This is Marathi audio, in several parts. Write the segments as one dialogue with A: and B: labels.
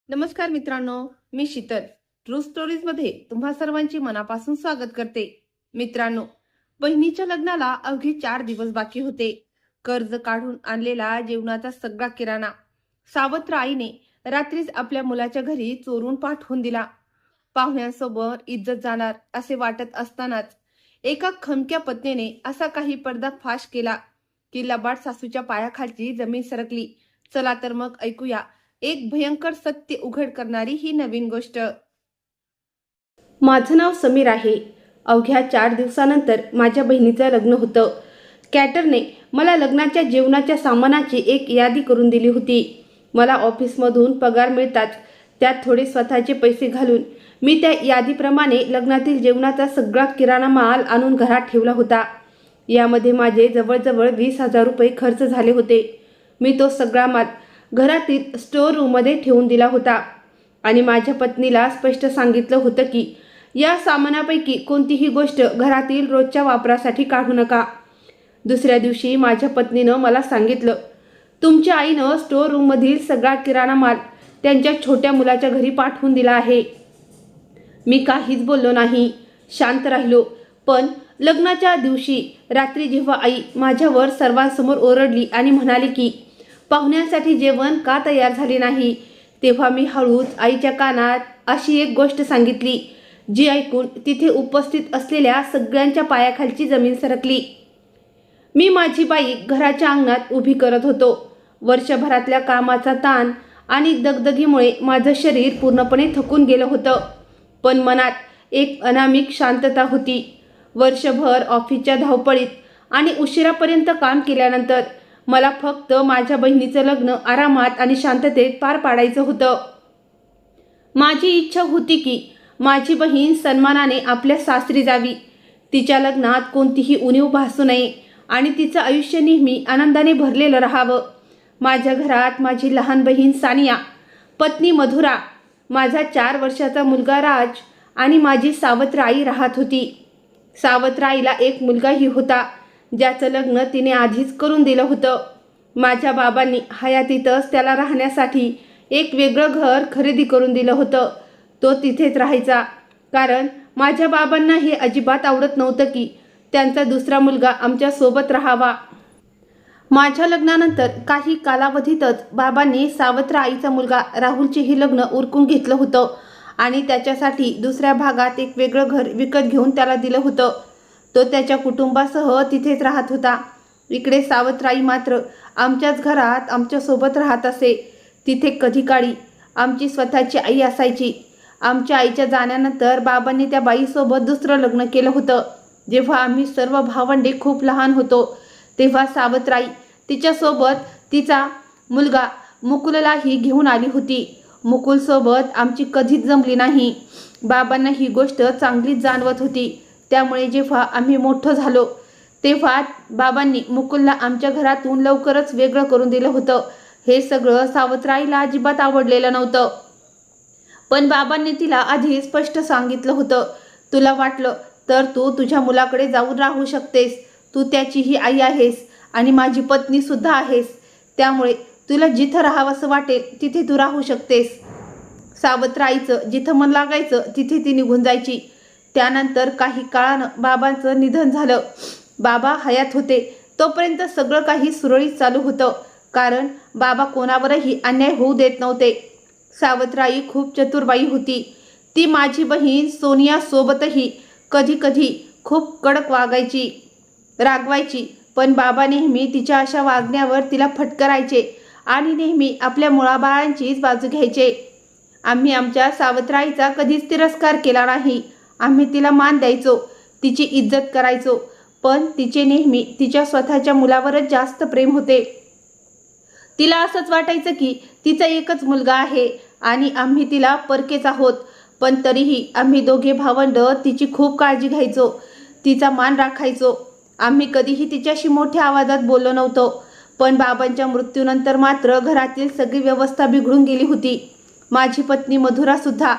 A: नमस्कार मित्रांनो, मी शीतल ट्रू स्टोरीज मध्ये तुम्हा सर्वांची मनापासून स्वागत करते। मित्रांनो, बहिणीच्या लग्नाला अवघे 4 दिवस बाकी होते। कर्ज काढून आणलेला जेवणाचा सगळा किराणा सावत्र आईने रात्रीच आपल्या मुलाच्या घरी चोरून पाठवून दिला। पाहुण्यांसोबत इज्जत जाणार असे वाटत असतानाच एका खमक्या पत्नीने असा काही पर्दाफाश केला की लबाड सासूच्या पायाखालची जमीन सरकली। चला तर मग ऐकूया एक भयंकर सत्य उघड करणारी ही नवीन गोष्ट। माझं नाव समीर आहे। अवघ्या 4 दिवसानंतर माझ्या बहिणीचं लग्न होतं। कॅटरने मला लग्नाच्या जेवणाच्या सामानाची एक यादी करून दिली होती। मला ऑफिसमधून पगार मिळताच त्यात थोडे स्वतःचे पैसे घालून मी त्या यादीप्रमाणे लग्नातील जेवणाचा सगळा किराणा माल आणून घरात ठेवला होता। यामध्ये माझे जवळजवळ 20,000 रुपये खर्च झाले होते। मी तो सगळा माल घरातील स्टोर रूममध्ये ठेवून दिला होता आणि माझ्या पत्नीला स्पष्ट सांगितलं होतं की या सामानापैकी कोणतीही गोष्ट घरातील रोजच्या वापरासाठी काढू नका। दुसऱ्या दिवशी माझ्या पत्नीनं मला सांगितलं, तुमच्या आईनं स्टोर रूममधील सगळा किराणा माल त्यांच्या छोट्या मुलाच्या घरी पाठवून दिला आहे। मी काहीच बोललो नाही, शांत राहिलो। पण लग्नाच्या दिवशी रात्री जेव्हा आई माझ्यावर सर्वांसमोर ओरडली आणि म्हणाली की पाहुण्यांसाठी जेवण का तयार झाले नाही, तेव्हा मी हळूच आईच्या कानात अशी एक गोष्ट सांगितली जी ऐकून तिथे उपस्थित असलेल्या सगळ्यांच्या पायाखालची जमीन सरकली। मी माझी बाई घराच्या अंगणात उभी करत होतो। वर्षभरातल्या कामाचा ताण आणि दगदगीमुळे माझं शरीर पूर्णपणे थकून गेलं होतं, पण मनात एक अनामिक शांतता होती। वर्षभर ऑफिसच्या धावपळीत आणि उशिरापर्यंत काम केल्यानंतर मला फक्त माझ्या बहिणीचं लग्न आरामात आणि शांततेत पार पाडायचं होतं। माझी इच्छा होती की माझी बहीण सन्मानाने आपल्या सासरी जावी, तिच्या लग्नात कोणतीही उणीव भासू नये आणि तिचं आयुष्य नेहमी आनंदाने भरलेलं राहावं। माझ्या घरात माझी लहान बहीण सानिया, पत्नी मधुरा, माझा 4 वर्षाचा मुलगा राज आणि माझी सावत्र आई राहत होती। सावत्र आईला एक मुलगाही होता ज्याचं लग्न तिने आधीच करून दिलं होतं। माझ्या बाबांनी हयातीतच त्याला राहण्यासाठी एक वेगळं घर खरेदी करून दिलं होतं। तो तिथेच राहायचा, कारण माझ्या बाबांना हे अजिबात आवडत नव्हतं की त्यांचा दुसरा मुलगा आमच्या सोबत राहावा। माझ्या लग्नानंतर काही कालावधीतच बाबांनी सावत्र आईचा मुलगा राहुलचेही लग्न उरकून घेतलं होतं आणि त्याच्यासाठी दुसऱ्या भागात एक वेगळं घर विकत घेऊन त्याला दिलं होतं। तो त्याच्या कुटुंबासह तिथेच राहत होता। इकडे सावत्र आई मात्र आमच्याच घरात आमच्यासोबत राहत असे। तिथे कधी काळी आमची स्वतःची आई असायची। आमच्या आईच्या जाण्यानंतर बाबांनी त्या बाईसोबत दुसरं लग्न केलं होतं। जेव्हा आम्ही सर्व भावंडे खूप लहान होतो तेव्हा सावत्र आई तिच्यासोबत तिचा मुलगा मुकुललाही घेऊन आली होती। मुकुलसोबत आमची कधीच जमली नाही। बाबांना ही गोष्ट चांगलीच जाणवत होती, त्यामुळे जेव्हा आम्ही मोठं झालो तेव्हा बाबांनी मुकुलला आमच्या घरातून लवकरच वेगळं करून दिलं होतं। हे सगळं सावत्र आईला अजिबात आवडलेलं नव्हतं, पण बाबांनी तिला आधी स्पष्ट सांगितलं होतं, तुला वाटलं तर तू तुझ्या मुलाकडे जाऊन राहू शकतेस। तू त्याचीही आई आहेस आणि माझी पत्नी सुद्धा आहेस, त्यामुळे तुला जिथं राहावंसं वाटेल तिथे तू राहू शकतेस। सावत्र आईचं जिथं मन लागायचं तिथे ती निघून जायची। त्यानंतर काही काळानं बाबांचं निधन झालं। बाबा हयात होते तोपर्यंत सगळं काही सुरळीत चालू होतं, कारण बाबा कोणावरही अन्याय होऊ देत नव्हते। सावत्र आई खूप चतुर बाई होती। ती माझी बहीण सोनिया सोबतही कधी कधी खूप कडक वागायची, रागवायची, पण बाबा नेहमी तिच्या अशा वागण्यावर तिला फटकारायचे आणि नेहमी आपल्या मुलाबाळांचीच बाजू घ्यायचे। आम्ही आमच्या सावत्र आईचा कधीच तिरस्कार केला नाही। आम्ही तिला मान द्यायचो, तिची इज्जत करायचो, पण तिचे नेहमी तिच्या स्वतःच्या मुलावरच जास्त प्रेम होते। तिला असंच वाटायचं की तिचा एकच मुलगा आहे आणि आम्ही तिला परकेच आहोत, पण तरीही आम्ही दोघे भावंड तिची खूप काळजी घ्यायचो, तिचा मान राखायचो। आम्ही कधीही तिच्याशी मोठ्या आवाजात बोललो नव्हतो, पण बाबांच्या मृत्यूनंतर मात्र घरातील सगळी व्यवस्था बिघडून गेली होती। माझी पत्नी मधुरा सुद्धा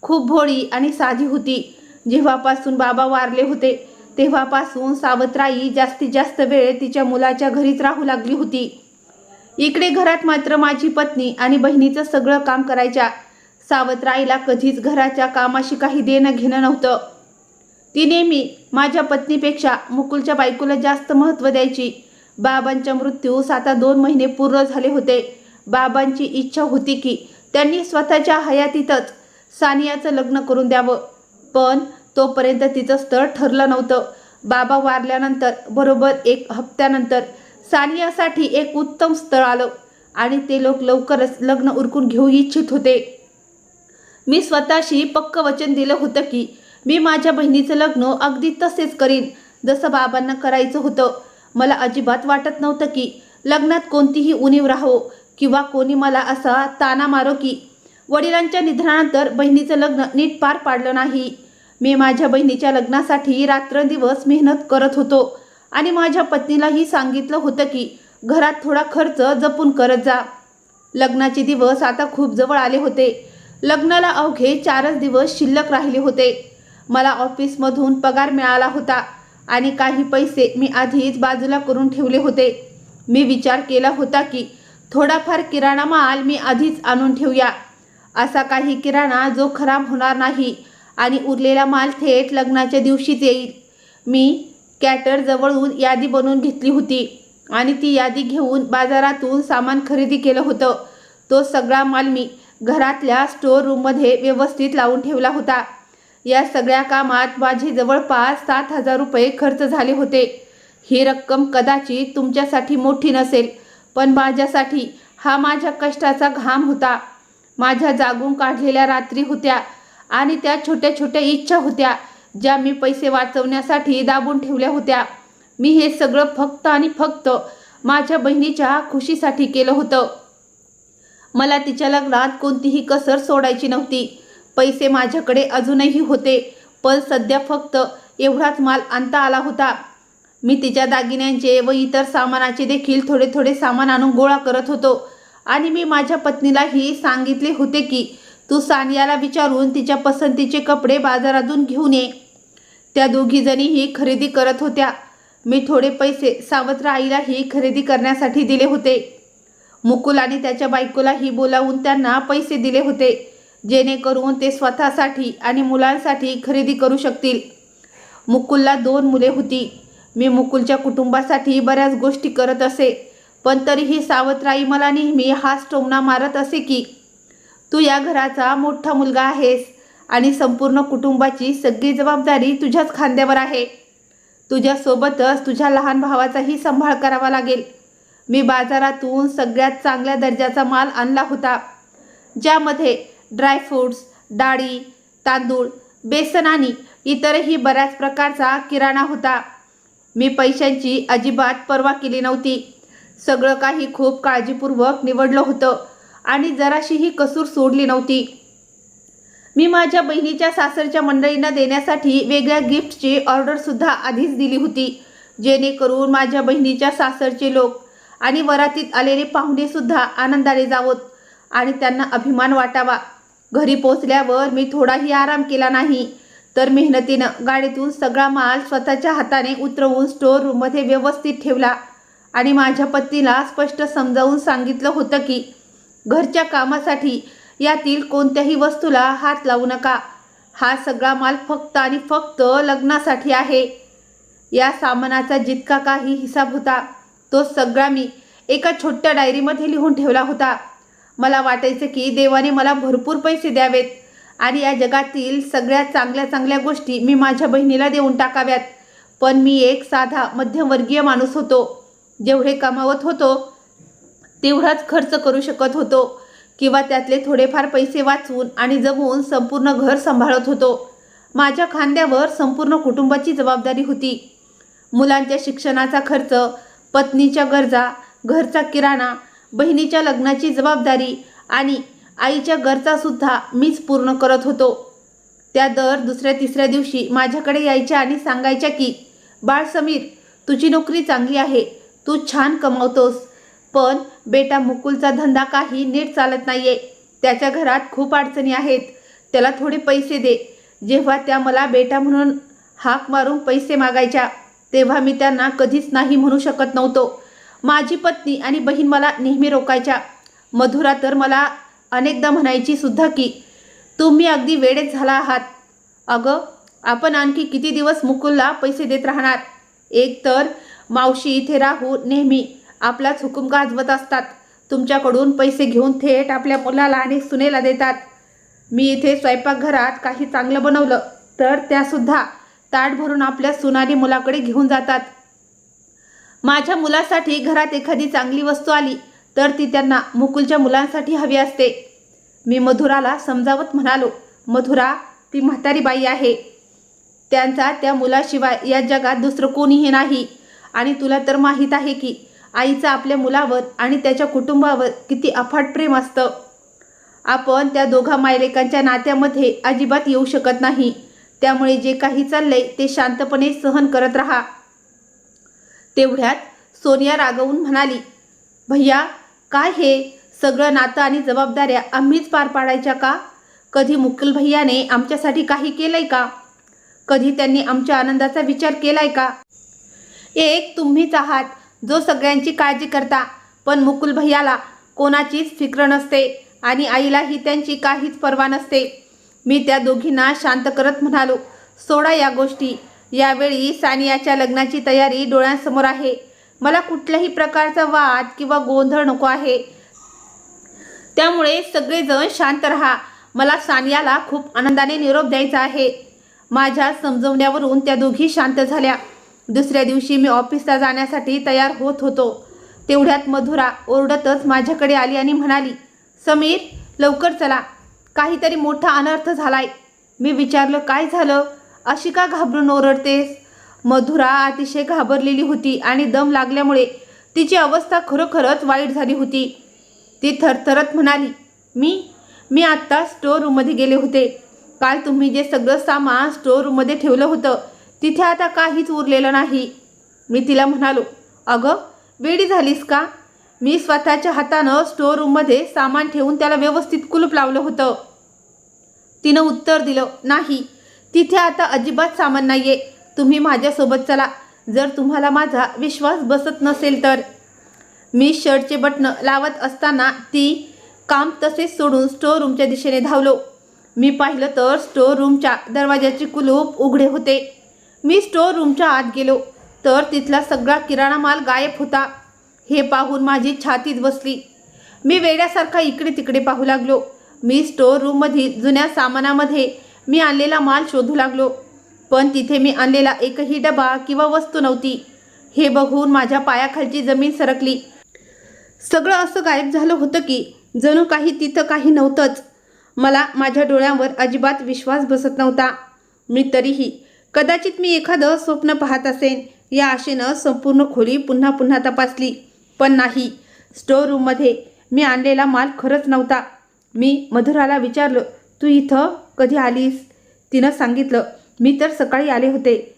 A: खूप भोळी आणि साधी होती। जेव्हापासून बाबा वारले होते तेव्हापासून सावत्र आई जास्तीत जास्त वेळ तिच्या मुलाच्या घरीच राहू लागली होती। इकडे घरात मात्र माझी पत्नी आणि बहिणीचं सगळं काम करायच्या। सावत्राईला कधीच घराच्या कामाशी काही देणं घेणं नव्हतं. ती नेहमी माझ्या पत्नीपेक्षा मुकुलच्या बायकोला जास्त महत्त्व द्यायची. बाबांच्या मृत्यूस आता 2 महिने पूर्ण झाले होते. बाबांची इच्छा होती की त्यांनी स्वतःच्या हयातीतच सानियाचं लग्न करून द्यावं, पण तोपर्यंत तिचं स्थळ ठरलं नव्हतं. बाबा वारल्यानंतर बरोबर 1 हप्त्यानंतर सानियासाठी एक उत्तम स्थळ आलं आणि ते लोक लवकरच लग्न उरकून घेऊ इच्छित होते. मी स्वतःशी पक्क वचन दिलं होतं की मी माझ्या बहिणीचं लग्न अगदी तसेच करीन जसं बाबांना करायचं होतं. मला अजिबात वाटत नव्हतं की लग्नात कोणतीही उणीव राहो किंवा कोणी मला असा ताना मारो की वडिलांच्या निधनानंतर बहिणीचं लग्न नीट पार पाडलं नाही. मी माझ्या बहिणीच्या लग्नासाठी रात्रंदिवस मेहनत करत होतो आणि माझ्या पत्नीलाही सांगितलं होतं की घरात थोडा खर्च जपून करत जा. लग्नाचे दिवस आता खूप जवळ आले होते. लग्नाला अवघे 4च दिवस शिल्लक राहिले होते. मला ऑफिसमधून पगार मिळाला होता आणि काही पैसे मी आधीच बाजूला करून ठेवले होते. मी विचार केला होता की थोडाफार किराणा माल मी आधीच आणून ठेवूया, असा काही किराणा जो खराब होणार नाही आणि उरलेला माल थेट लग्नाच्या दिवशीच येईल. मी कॅटर जवळून यादी बनवून घेतली होती आणि ती यादी घेऊन बाजारातून सामान खरेदी केलं होतं. तो सगळा माल मी घरातल्या स्टोअर रूममध्ये व्यवस्थित लावून ठेवला होता. या सगळ्या कामात माझे जवळपास 7,000 रुपये खर्च झाले होते. ही रक्कम कदाचित तुमच्यासाठी मोठी नसेल, पण माझ्यासाठी हा माझ्या कष्टाचा घाम होता. माझ्या जागून काढलेल्या रात्री होत्या आणि त्या छोट्या छोट्या इच्छा होत्या ज्या मी पैसे वाचवण्यासाठी दाबून ठेवल्या होत्या. मी हे सगळं फक्त आणि फक्त माझ्या बहिणीच्या खुशीसाठी केलं होतं. मला तिच्या लग्नात कोणतीही कसर सोडायची नव्हती. पैसे माझ्याकडे अजूनही होते, पण सध्या फक्त एवढाच माल आणता आला होता. मी तिच्या दागिन्यांचे व इतर सामानाचे देखील थोडे थोडे सामान आणून गोळा करत होतो आणि मी माझ्या पत्नीलाही सांगितले होते की तू सानियाला विचारून तिच्या पसंतीचे कपडे बाजारातून घेऊन ये. त्या दोघीजणीही खरेदी करत होत्या. मी थोडे पैसे सावत्र आईलाही खरेदी करण्यासाठी दिले होते. मुकुल आणि त्याच्या बायकोलाही बोलावून त्यांना पैसे दिले होते, जेणेकरून ते स्वतःसाठी आणि मुलांसाठी खरेदी करू शकतील. मुकुलला 2 मुले होती. मी मुकुलच्या कुटुंबासाठी बऱ्याच गोष्टी करत असे, पण तरीही सावत्राई मला नेहमी हाच टोमणा मारत असे की तू या घराचा मोठा मुलगा आहेस आणि संपूर्ण कुटुंबाची सगळी जबाबदारी तुझ्याच खांद्यावर आहे. तुझ्यासोबतच तुझ्या लहान भावाचाही सांभाळ करावा लागेल. मी बाजारातून सगळ्यात चांगल्या दर्जाचा माल आणला होता, ज्यामध्ये ड्रायफ्रूट्स, डाळी, तांदूळ, बेसन आणि इतरही बऱ्याच प्रकारचा किराणा होता. मी पैशांची अजिबात पर्वा केली नव्हती. सगळं काही खूप काळजीपूर्वक निवडलं होतं आणि जराशीही कसूर सोडली नव्हती. मी माझ्या बहिणीच्या सासरच्या मंडळींना देण्यासाठी वेगळ्या गिफ्टची ऑर्डरसुद्धा आधीच दिली होती, जेणेकरून माझ्या बहिणीच्या सासरचे लोक आणि वरातीत आलेले पाहुणेसुद्धा आनंदाने जावोत आणि त्यांना अभिमान वाटावा. घरी पोचल्यावर मी थोडाही आराम केला नाही, तर मेहनतीनं गाडीतून सगळा माल स्वतःच्या हाताने उतरवून स्टोअर रूममध्ये व्यवस्थित ठेवला आणि माझ्या पत्नीला स्पष्ट समजावून सांगितलं होतं की घरच्या कामासाठी यातील कोणत्याही वस्तूला हात लावू नका. हा सगळा माल फक्त आणि फक्त लग्नासाठी आहे. या सामानाचा जितका काही हिसाब होता तो सगळा मी एका छोट्या डायरीमध्ये लिहून ठेवला होता. मला वाटायचं की देवाने मला भरपूर पैसे द्यावेत आणि या जगातील सगळ्या चांगल्या चांगल्या गोष्टी मी माझ्या बहिणीला देऊन टाकाव्यात, पण मी एक साधा मध्यमवर्गीय माणूस होतो. जेवढे कमावत होतो तेवढाच खर्च करू शकत होतो किंवा त्यातले थोडेफार पैसे वाचवून आणि जमवून संपूर्ण घर सांभाळत होतो. माझ्या खांद्यावर संपूर्ण कुटुंबाची जबाबदारी होती. मुलांच्या शिक्षणाचा खर्च, पत्नीच्या गरजा, घरचा किराणा, बहिणीच्या लग्नाची जबाबदारी आणि आईच्या गरजासुद्धा मीच पूर्ण करत होतो. त्या दर दुसऱ्या तिसऱ्या दिवशी माझ्याकडे यायच्या आणि सांगायच्या की बाळ समीर, तुझी नोकरी चांगली आहे, तू छान कमावतोस, पण बेटा मुकुलचा धंदा काही नीट चालत नाहीये. त्याच्या घरात खूप अडचणी आहेत, त्याला थोडे पैसे दे. जेव्हा त्या मला बेटा म्हणून हाक मारून पैसे मागायच्या तेव्हा मी त्यांना कधीच नाही म्हणू शकत नव्हतो. माझी पत्नी आणि बहीण मला नेहमी रोकायच्या. मधुरा तर मला अनेकदा म्हणायची सुद्धा की तुम्ही अगदी वेडेच झाला आहात. अगं, आपण आणखी किती दिवस मुकुलला पैसे देत राहणार? एक तर मावशी इथे राहून नेहमी आपलाच हुकूम गाजवत असतात. तुमच्याकडून पैसे घेऊन थेट आपल्या मुलाला आणि सुनेला देतात. मी इथे स्वयंपाकघरात काही चांगलं बनवलं तर त्यासुद्धा ताट भरून आपल्या सुनारी मुलाकडे घेऊन जातात. माझ्या मुलासाठी घरात एखादी चांगली वस्तू आली तर ती त्यांना मुकुलच्या मुलांसाठी हवी असते. मी मधुराला समजावत म्हणालो, मधुरा, ती म्हातारी बाई आहे. त्यांचा त्या मुलाशिवाय या जगात दुसरं कोणीही नाही. आणि तुला तर माहीत आहे की आईचं आपल्या मुलावर आणि त्याच्या कुटुंबावर किती अफाट प्रेम असतं. आपण त्या दोघा मायलेकांच्या नात्यामध्ये अजिबात येऊ शकत नाही. त्यामुळे जे काही चाललंय ते शांतपणे सहन करत राहा. तेवढ्यात सोनिया रागवून म्हणाली, भैया, काय हे सगळं नातं आणि जबाबदाऱ्या आम्हीच पार पाडायच्या का? कधी मुकुल भैयाने आमच्यासाठी काही केलंय का? कधी त्यांनी आमच्या आनंदाचा विचार केलाय का? एक तुम्हीच आहात जो सगळ्यांची काळजी करता, पण मुकुल भैयाला कोणाचीच फिक्र नसते आणि आईलाही त्यांची काहीच पर्वा नसते. मी त्या दोघींना शांत करत म्हणालो, सोडा या गोष्टी. यावेळी सानियाच्या लग्नाची तयारी डोळ्यांसमोर आहे. मला कुठल्याही प्रकारचा वाद किंवा गोंधळ नको आहे. त्यामुळे सगळेजण शांत राहा. मला सानियाला खूप आनंदाने निरोप द्यायचा आहे. माझ्या समजवण्यावरून त्या दोघी शांत झाल्या. दुसऱ्या दिवशी मी ऑफिसला जाण्यासाठी तयार होत होतो. तेवढ्यात मधुरा ओरडतच माझ्याकडे आली आणि म्हणाली, समीर, लवकर चला, काहीतरी मोठा अनर्थ झालाय. मी विचारलं, काय झालं? अशी का घाबरून ओरडतेस? मधुरा अतिशय घाबरलेली होती आणि दम लागल्यामुळे तिची अवस्था खरोखरच वाईट झाली होती. ती थरथरत म्हणाली, मी आत्ता स्टोअर रूममध्ये गेले होते. काल तुम्ही जे सगळं सामान स्टोअर रूममध्ये ठेवलं होतं तिथे आता काहीच उरलेलं नाही. मी तिला म्हणालो, अगं, वेडी झालीस का? मी स्वतःच्या हातानं स्टोअर रूममध्ये सामान ठेवून त्याला व्यवस्थित कुलूप लावलं होतं. तिनं उत्तर दिलं, नाही, तिथे आता अजिबात सामान नाहीये. तुम्ही माझ्यासोबत चला, जर तुम्हाला माझा विश्वास बसत नसेल तर. मी शर्टचे बटणं लावत असताना ती काम तसेच सोडून स्टोअर रूमच्या दिशेने धावलो. मी पाहिलं तर स्टोअर रूमच्या दरवाजाचे कुलूप उघडे होते. मी स्टोअर रूमच्या आत गेलो तर तिथला सगळा किराणा माल गायब होता. हे पाहून माझी छातीच बसली. मी वेड्यासारखा इकडे तिकडे पाहू लागलो. मी स्टोअर रूममधील जुन्या सामानामध्ये मी आणलेला माल शोधू लागलो, पण तिथे मी आणलेला एकही डबा किंवा वस्तू नव्हती. हे बघून माझ्या पायाखालची जमीन सरकली. सगळं असं गायब झालं होतं की जणू काही तिथं काही नव्हतंच. मला माझ्या डोळ्यांवर अजिबात विश्वास बसत नव्हता. मी तरीही कदाचित मी एखादं स्वप्न पाहत असेन या आशेनं संपूर्ण खोली पुन्हा पुन्हा तपासली, पण नाही. स्टोअर रूममध्ये मी आणलेला माल खरंच नव्हता. मी मधुराला विचारलं, तू इथं कधी आलीस? तिनं सांगितलं, मी तर सकाळी आले होते.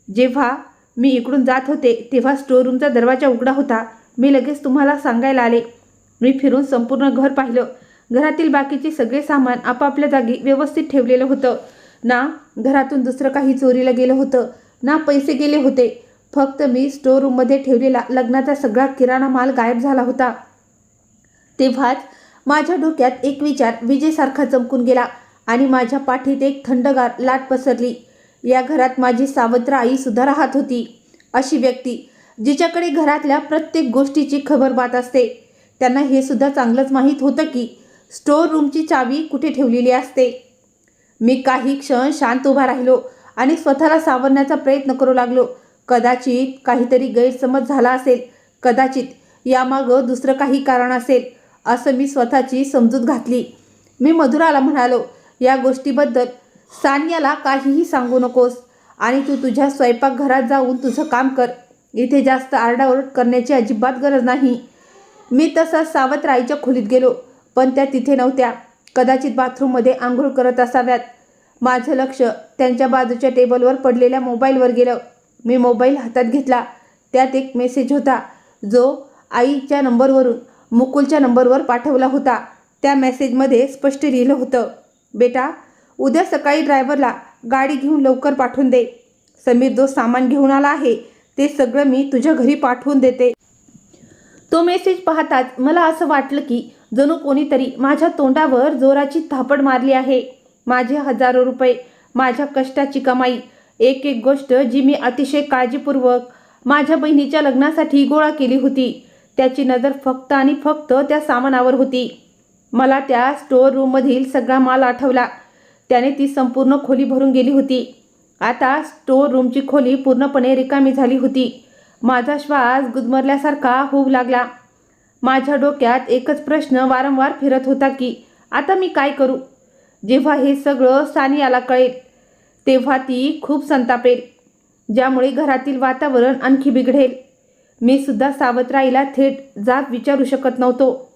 A: जेव्हा मी इकडून जात होते तेव्हा स्टोअर रूमचा दरवाजा उघडा होता. मी लगेच तुम्हाला सांगायला आले. मी फिरून संपूर्ण घर पाहिलं. घरातील बाकीचे सगळे सामान आपापल्या जागी व्यवस्थित ठेवलेलं होतं. ना घरातून दुसरं काही चोरीला गेलं होतं, ना पैसे गेले होते. फक्त मी स्टोअर रूममध्ये ठेवलेला लग्नाचा सगळा किराणा माल गायब झाला होता. तेव्हाच माझ्या डोक्यात एक विचार विजेसारखा चमकून गेला आणि माझ्या पाठीत एक थंडगार लाट पसरली. या घरात माझी सावत्र आई सुद्धा राहत होती. अशी व्यक्ती जिच्याकडे घरातल्या प्रत्येक गोष्टीची खबरबात असते. त्यांना हे सुद्धा चांगलंच माहीत होतं की स्टोअर रूमची चावी कुठे ठेवलेली असते. मी काही क्षण शांत उभा राहिलो आणि स्वतःला सावरण्याचा प्रयत्न करू लागलो. कदाचित काहीतरी गैरसमज झाला असेल, कदाचित यामागं दुसरं काही कारण असेल, असं मी स्वतःची समजूत घातली. मी मधुराला म्हणालो, या गोष्टीबद्दल सानियाला काहीही सांगू नकोस आणि तू तुझ्या स्वयंपाकघरात जाऊन तुझं काम कर. इथे जास्त आरडाओरड करण्याची अजिबात गरज नाही. मी तसा सावत्र आईच्या खोलीत गेलो, पण त्या तिथे नव्हत्या. कदाचित बाथरूममध्ये आंघोळ करत असाव्यात. माझं लक्ष त्यांच्या बाजूच्या टेबलवर पडलेल्या मोबाईलवर गेलं. मी मोबाईल हातात घेतला. त्यात एक मेसेज होता जो आईच्या नंबरवरून मुकुलच्या नंबरवर पाठवला होता. त्या मेसेजमध्ये स्पष्ट लिहिलं होतं, बेटा, उद्या सकाळी ड्रायव्हरला गाडी घेऊन लवकर पाठवून दे. समीर जो सामान घेऊन आला आहे ते सगळं मी तुझ्या घरी पाठवून देते. तो मेसेज पाहताच मला असं वाटलं की जणू कोणीतरी माझ्या तोंडावर जोराची थापड मारली आहे. माझे हजारो रुपये, माझ्या कष्टाची कमाई, एक एक गोष्ट जी मी अतिशय काळजीपूर्वक माझ्या बहिणीच्या लग्नासाठी गोळा केली होती, त्याची नजर फक्त आणि फक्त त्या सामानावर होती. मला त्या स्टोअर रूममधील सगळा माल आठवला. त्याने ती संपूर्ण खोली भरून गेली होती. आता स्टोअर रूमची खोली पूर्णपणे रिकामी झाली होती. माझा श्वास गुदमरल्यासारखा होऊ लागला. माझ्या डोक्यात एकच प्रश्न वारंवार फिरत होता की आता मी काय करू? जेव्हा हे सगळं सानियाला कळेल तेव्हा ती खूप संतापेल, ज्यामुळे घरातील वातावरण आणखी बिघडेल. मी सुद्धा सावत्राईला थेट जाब विचारू शकत नव्हतो.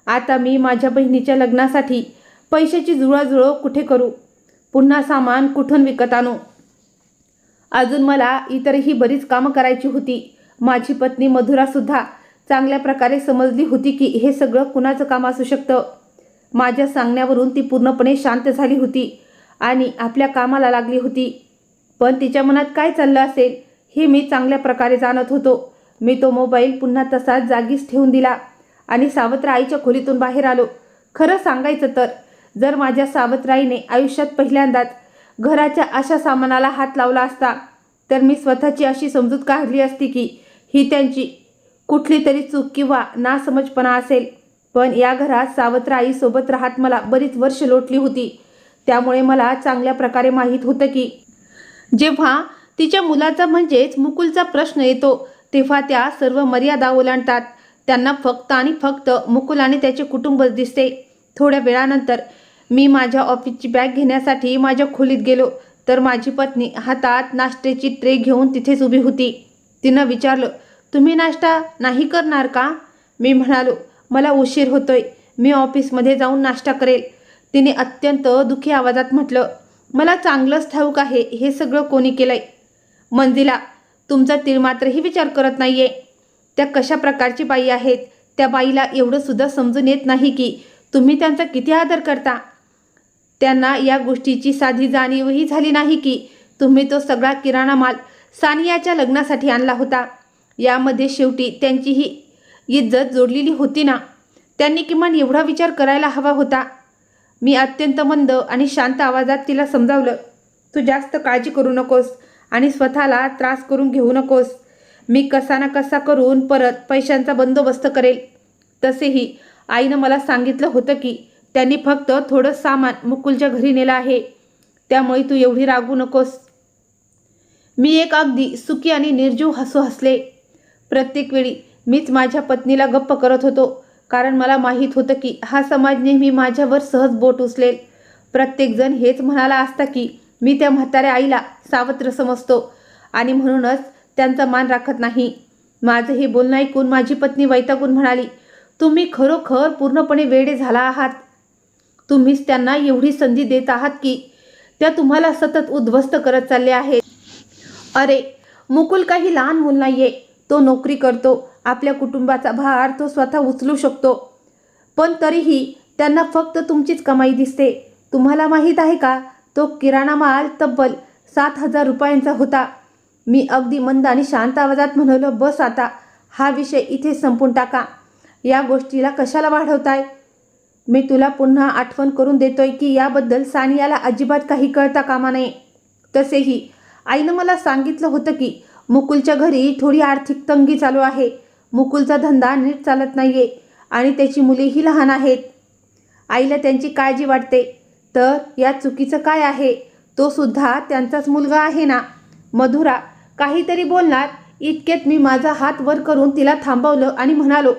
A: आता मी माझ्या बहिणीच्या लग्नासाठी पैशाची जुळवाजुळव कुठे करू? पुन्हा सामान कुठून विकत आणू? अजून मला इतरही बरीच कामं करायची होती. माझी पत्नी मधुरासुद्धा चांगल्या प्रकारे समजली होती की हे सगळं कुणाचं काम असू शकतं. माझ्या सांगण्यावरून ती पूर्णपणे शांत झाली होती आणि आपल्या कामाला लागली होती. पण तिच्या मनात काय चाललं असेल हे मी चांगल्या प्रकारे जाणत होतो. मी तो मोबाईल पुन्हा तसाच जागीच ठेवून दिला आणि सावत्राईच्या खोलीतून बाहेर आलो. खरं सांगायचं तर जर माझ्या सावत्राईने आयुष्यात पहिल्यांदाच घराच्या अशा सामानाला हात लावला असता तर मी स्वतःची अशी समजूत काढली असती की ही त्यांची कुठली तरी चूक किंवा नासमजपणा असेल. पण या घरात सावत्राईसोबत राहत मला बरीच वर्ष लोटली होती, त्यामुळे मला चांगल्या प्रकारे माहीत होतं की जेव्हा तिच्या मुलाचा म्हणजेच मुकुलचा प्रश्न येतो तेव्हा त्या सर्व मर्यादा ओलांडतात. त्यांना फक्त आणि फक्त मुकुल आणि त्याचे कुटुंबच दिसते. थोड्या वेळानंतर मी माझ्या ऑफिसची बॅग घेण्यासाठी माझ्या खोलीत गेलो तर माझी पत्नी हातात नाश्त्याची ट्रे घेऊन तिथेच उभी होती. तिनं विचारलं, तुम्ही नाश्ता नाही करणार का? मी म्हणालो, मला उशीर होतोय, मी ऑफिसमध्ये जाऊन नाश्ता करेल. तिने अत्यंत दुःखी आवाजात म्हटलं, मला चांगलंच ठाऊक आहे हे सगळं कोणी केलंय. मंजिला, तुमचा तिळमात्रही विचार करत नाहीये. त्या कशा प्रकारची बाई आहेत? त्या बाईला एवढं सुद्धा समजून येत नाही की तुम्ही त्यांचा किती आदर करता. त्यांना या गोष्टीची साधी जाणीवही झाली नाही की तुम्ही तो सगळा किराणा माल सानियाच्या लग्नासाठी आणला होता. यामध्ये शेवटी त्यांचीही इज्जत जोडलेली होती ना. त्यांनी किमान एवढा विचार करायला हवा होता. मी अत्यंत मंद आणि शांत आवाजात तिला समजावलं, तू जास्त काळजी करू नकोस आणि स्वतःला त्रास करून घेऊ नकोस. मी कसा ना कसा करून परत पैशांचा बंदोबस्त करेल. तसेही आईनं मला सांगितलं होतं की त्यांनी फक्त थोडं सामान मुकुलच्या घरी नेलं आहे, त्यामुळे तू एवढी रागू नकोस. मी एक अगदी सुखी आणि निर्जीव हसू हसले. प्रत्येक वेळी मीच माझ्या पत्नीला गप्प करत होतो, कारण मला माहीत होतं की हा समाज नेहमी माझ्यावर सहज बोट उचलेल. प्रत्येकजण हेच म्हणाला असता की मी त्या म्हाताऱ्या आईला सावत्र समजतो आणि म्हणूनच त्यांचा मान राखत नाही. माझं हे बोलणं ऐकून माझी पत्नी वैतागून म्हणाली, तुम्ही खरोखर पूर्णपणे वेडे झाला आहात. तुम्हीच त्यांना एवढी संधी देत आहात की त्या तुम्हाला सतत उद्ध्वस्त करत चालले आहेत. अरे, मुकुल काही लहान मूल नाहीये. तो नोकरी करतो, आपल्या कुटुंबाचा भार तो स्वतः उचलू शकतो. पण तरीही त्यांना फक्त तुमचीच कमाई दिसते. तुम्हाला माहीत आहे का, तो किराणा माल तब्बल 7,000 रुपयांचा होता. मी अगदी मंद आणि शांत आवाजात म्हणालो, बस आता, हा विषय इथे संपून टाका. या गोष्टीला कशाला वाढवताय? मी तुला पुन्हा आठवण करून देतोय की याबद्दल सानियाला अजिबात काही कळता कामा नये. तसेही आईनं मला सांगितलं होतं की मुकुलच्या घरी थोडी आर्थिक तंगी चालू आहे. मुकुलचा धंदा नीट चालत नाहीये आणि त्याची मुलेही लहान आहेत. आईला त्यांची काळजी वाटते. तर यात चुकीचं काय आहे? तो सुद्धा त्यांचाच मुलगा आहे ना. मधुरा काहीतरी बोलणार इतक्यात मी माझा हात वर करून तिला थांबवलं आणि म्हणालो,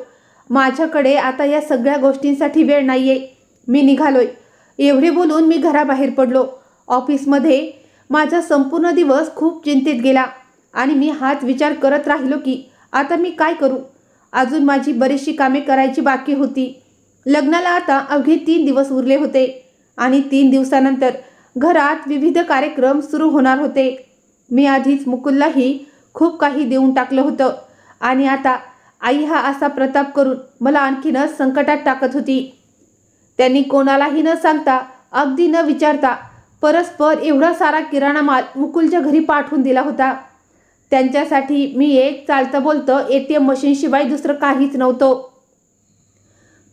A: माझ्याकडे आता या सगळ्या गोष्टींसाठी वेळ नाहीये. मी निघालोय. एवढे बोलून मी घराबाहेर पडलो. ऑफिसमध्ये माझा संपूर्ण दिवस खूप चिंतेत गेला आणि मी हाच विचार करत राहिलो की आता मी काय करू. अजून माझी बरीचशी कामे करायची बाकी होती. लग्नाला आता अवघे 3 दिवस उरले होते आणि 3 दिवसानंतर घरात विविध कार्यक्रम सुरू होणार होते. मी आधीच मुकुललाही खूप काही देऊन टाकलं होतं आणि आता आई हा असा प्रताप करून मला आणखीनच संकटात टाकत होती. त्यांनी कोणालाही न सांगता, अगदी न विचारता परस्पर एवढा सारा किराणा माल मुकुलच्या घरी पाठवून दिला होता. त्यांच्यासाठी मी एक चालतं बोलतं ATM मशीनशिवाय दुसरं काहीच नव्हतं.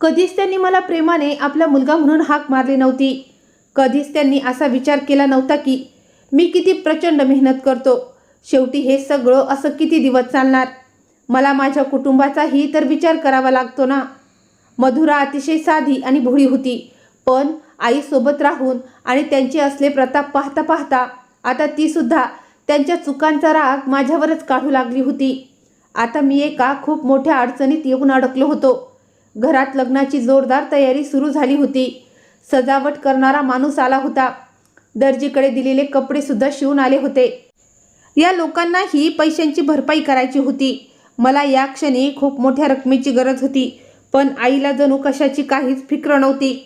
A: कधीच त्यांनी मला प्रेमाने आपला मुलगा म्हणून हाक मारली नव्हती. कधीच त्यांनी असा विचार केला नव्हता की मी किती प्रचंड मेहनत करतो. शेवटी हे सगळं असं किती दिवस चालणार. मला माझ्या कुटुंबाचाही तर विचार करावा लागतो ना. मधुरा अतिशय साधी आणि भोळी होती, पण आईसोबत राहून आणि त्यांचे असले प्रताप पाहता पाहता आता ती सुद्धा त्यांच्या चुकांचा राग माझ्यावरच काढू लागली होती. आता मी एका खूप मोठ्या अडचणीत येऊन अडकलो होतो. घरात लग्नाची जोरदार तयारी सुरू झाली होती. सजावट करणारा माणूस आला होता. दर्जीकडे दिलेले कपडे सुद्धा शिवून आले होते. या लोकांनाही पैशांची भरपाई करायची होती. मला या क्षणी खूप मोठ्या रकमेची गरज होती, पण आईला जणू कशाची काहीच फिक्र नव्हती.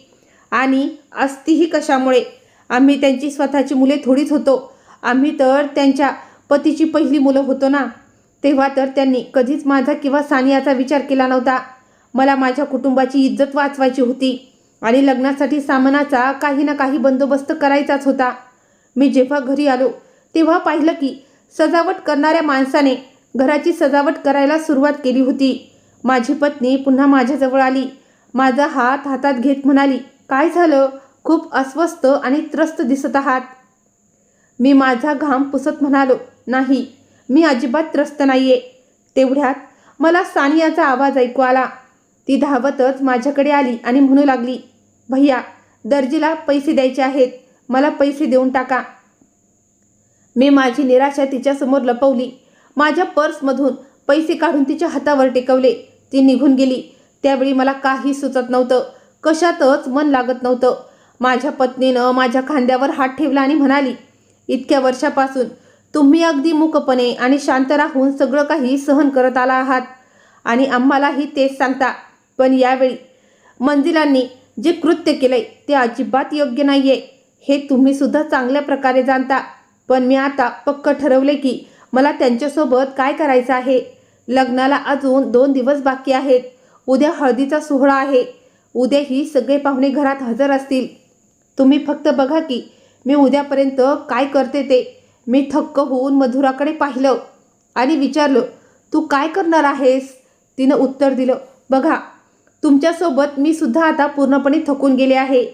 A: आणि असतीही कशामुळे? आम्ही त्यांची स्वतःची मुले थोडीच होतो. आम्ही तर त्यांच्या पतीची पहिली मुलं होतो ना. तेव्हा तर त्यांनी कधीच माझा किंवा सानियाचा विचार केला नव्हता. मला माझ्या कुटुंबाची इज्जत वाचवायची होती आणि लग्नासाठी सामानाचा काही ना काही बंदोबस्त करायचाच होता. मी जेव्हा घरी आलो तेव्हा पाहिलं की सजावट करणाऱ्या माणसाने घराची सजावट करायला सुरुवात केली होती. माझी पत्नी पुन्हा माझ्याजवळ आली. माझा हात हातात घेत म्हणाली, काय झालं? खूप अस्वस्थ आणि त्रस्त दिसत आहात. मी माझा घाम पुसत म्हणालो, नाही, मी अजिबात त्रस्त नाहीये. तेवढ्यात मला सानियाचा आवाज ऐकू आला. ती धावतच माझ्याकडे आली आणि म्हणू लागली, भैया, दर्जीला पैसे द्यायचे आहेत. मला पैसे देऊन टाका. मी माझी निराशा तिच्यासमोर लपवली. माझ्या पर्समधून पैसे काढून तिच्या हातावर टेकवले. ती निघून गेली. त्यावेळी मला काही सुचत नव्हतं. कशातच मन लागत नव्हतं. माझ्या पत्नीनं माझ्या खांद्यावर हात ठेवला आणि म्हणाली, इतक्या वर्षापासून तुम्ही अगदी मूकपणे आणि शांत राहून सगळं काही सहन करत आला आहात आणि आम्हालाही तेच सांगता. पण यावेळी मंजिलांनी जे कृत्य केलंय ते अजिबात योग्य नाहीये, हे तुम्ही सुद्धा चांगल्या प्रकारे जाणता. पण मी आता पक्क ठरवले की मला त्यांच्यासोबत काय करायचं आहे. लग्नाला अजून 2 दिवस बाकी आहेत. उद्या हळदीचा सोहळा आहे. उद्याही सगळे पाहुणे घरात हजर असतील. तुम्ही फक्त बघा की मी उद्यापर्यंत काय करते ते. मी थक्क होऊन मधुराकडे पाहिलं आणि विचारलं, तू काय करणार आहेस? तिनं उत्तर दिलं, बघा, तुमच्यासोबत मी सुद्धा आता पूर्णपणे थकून गेले आहे.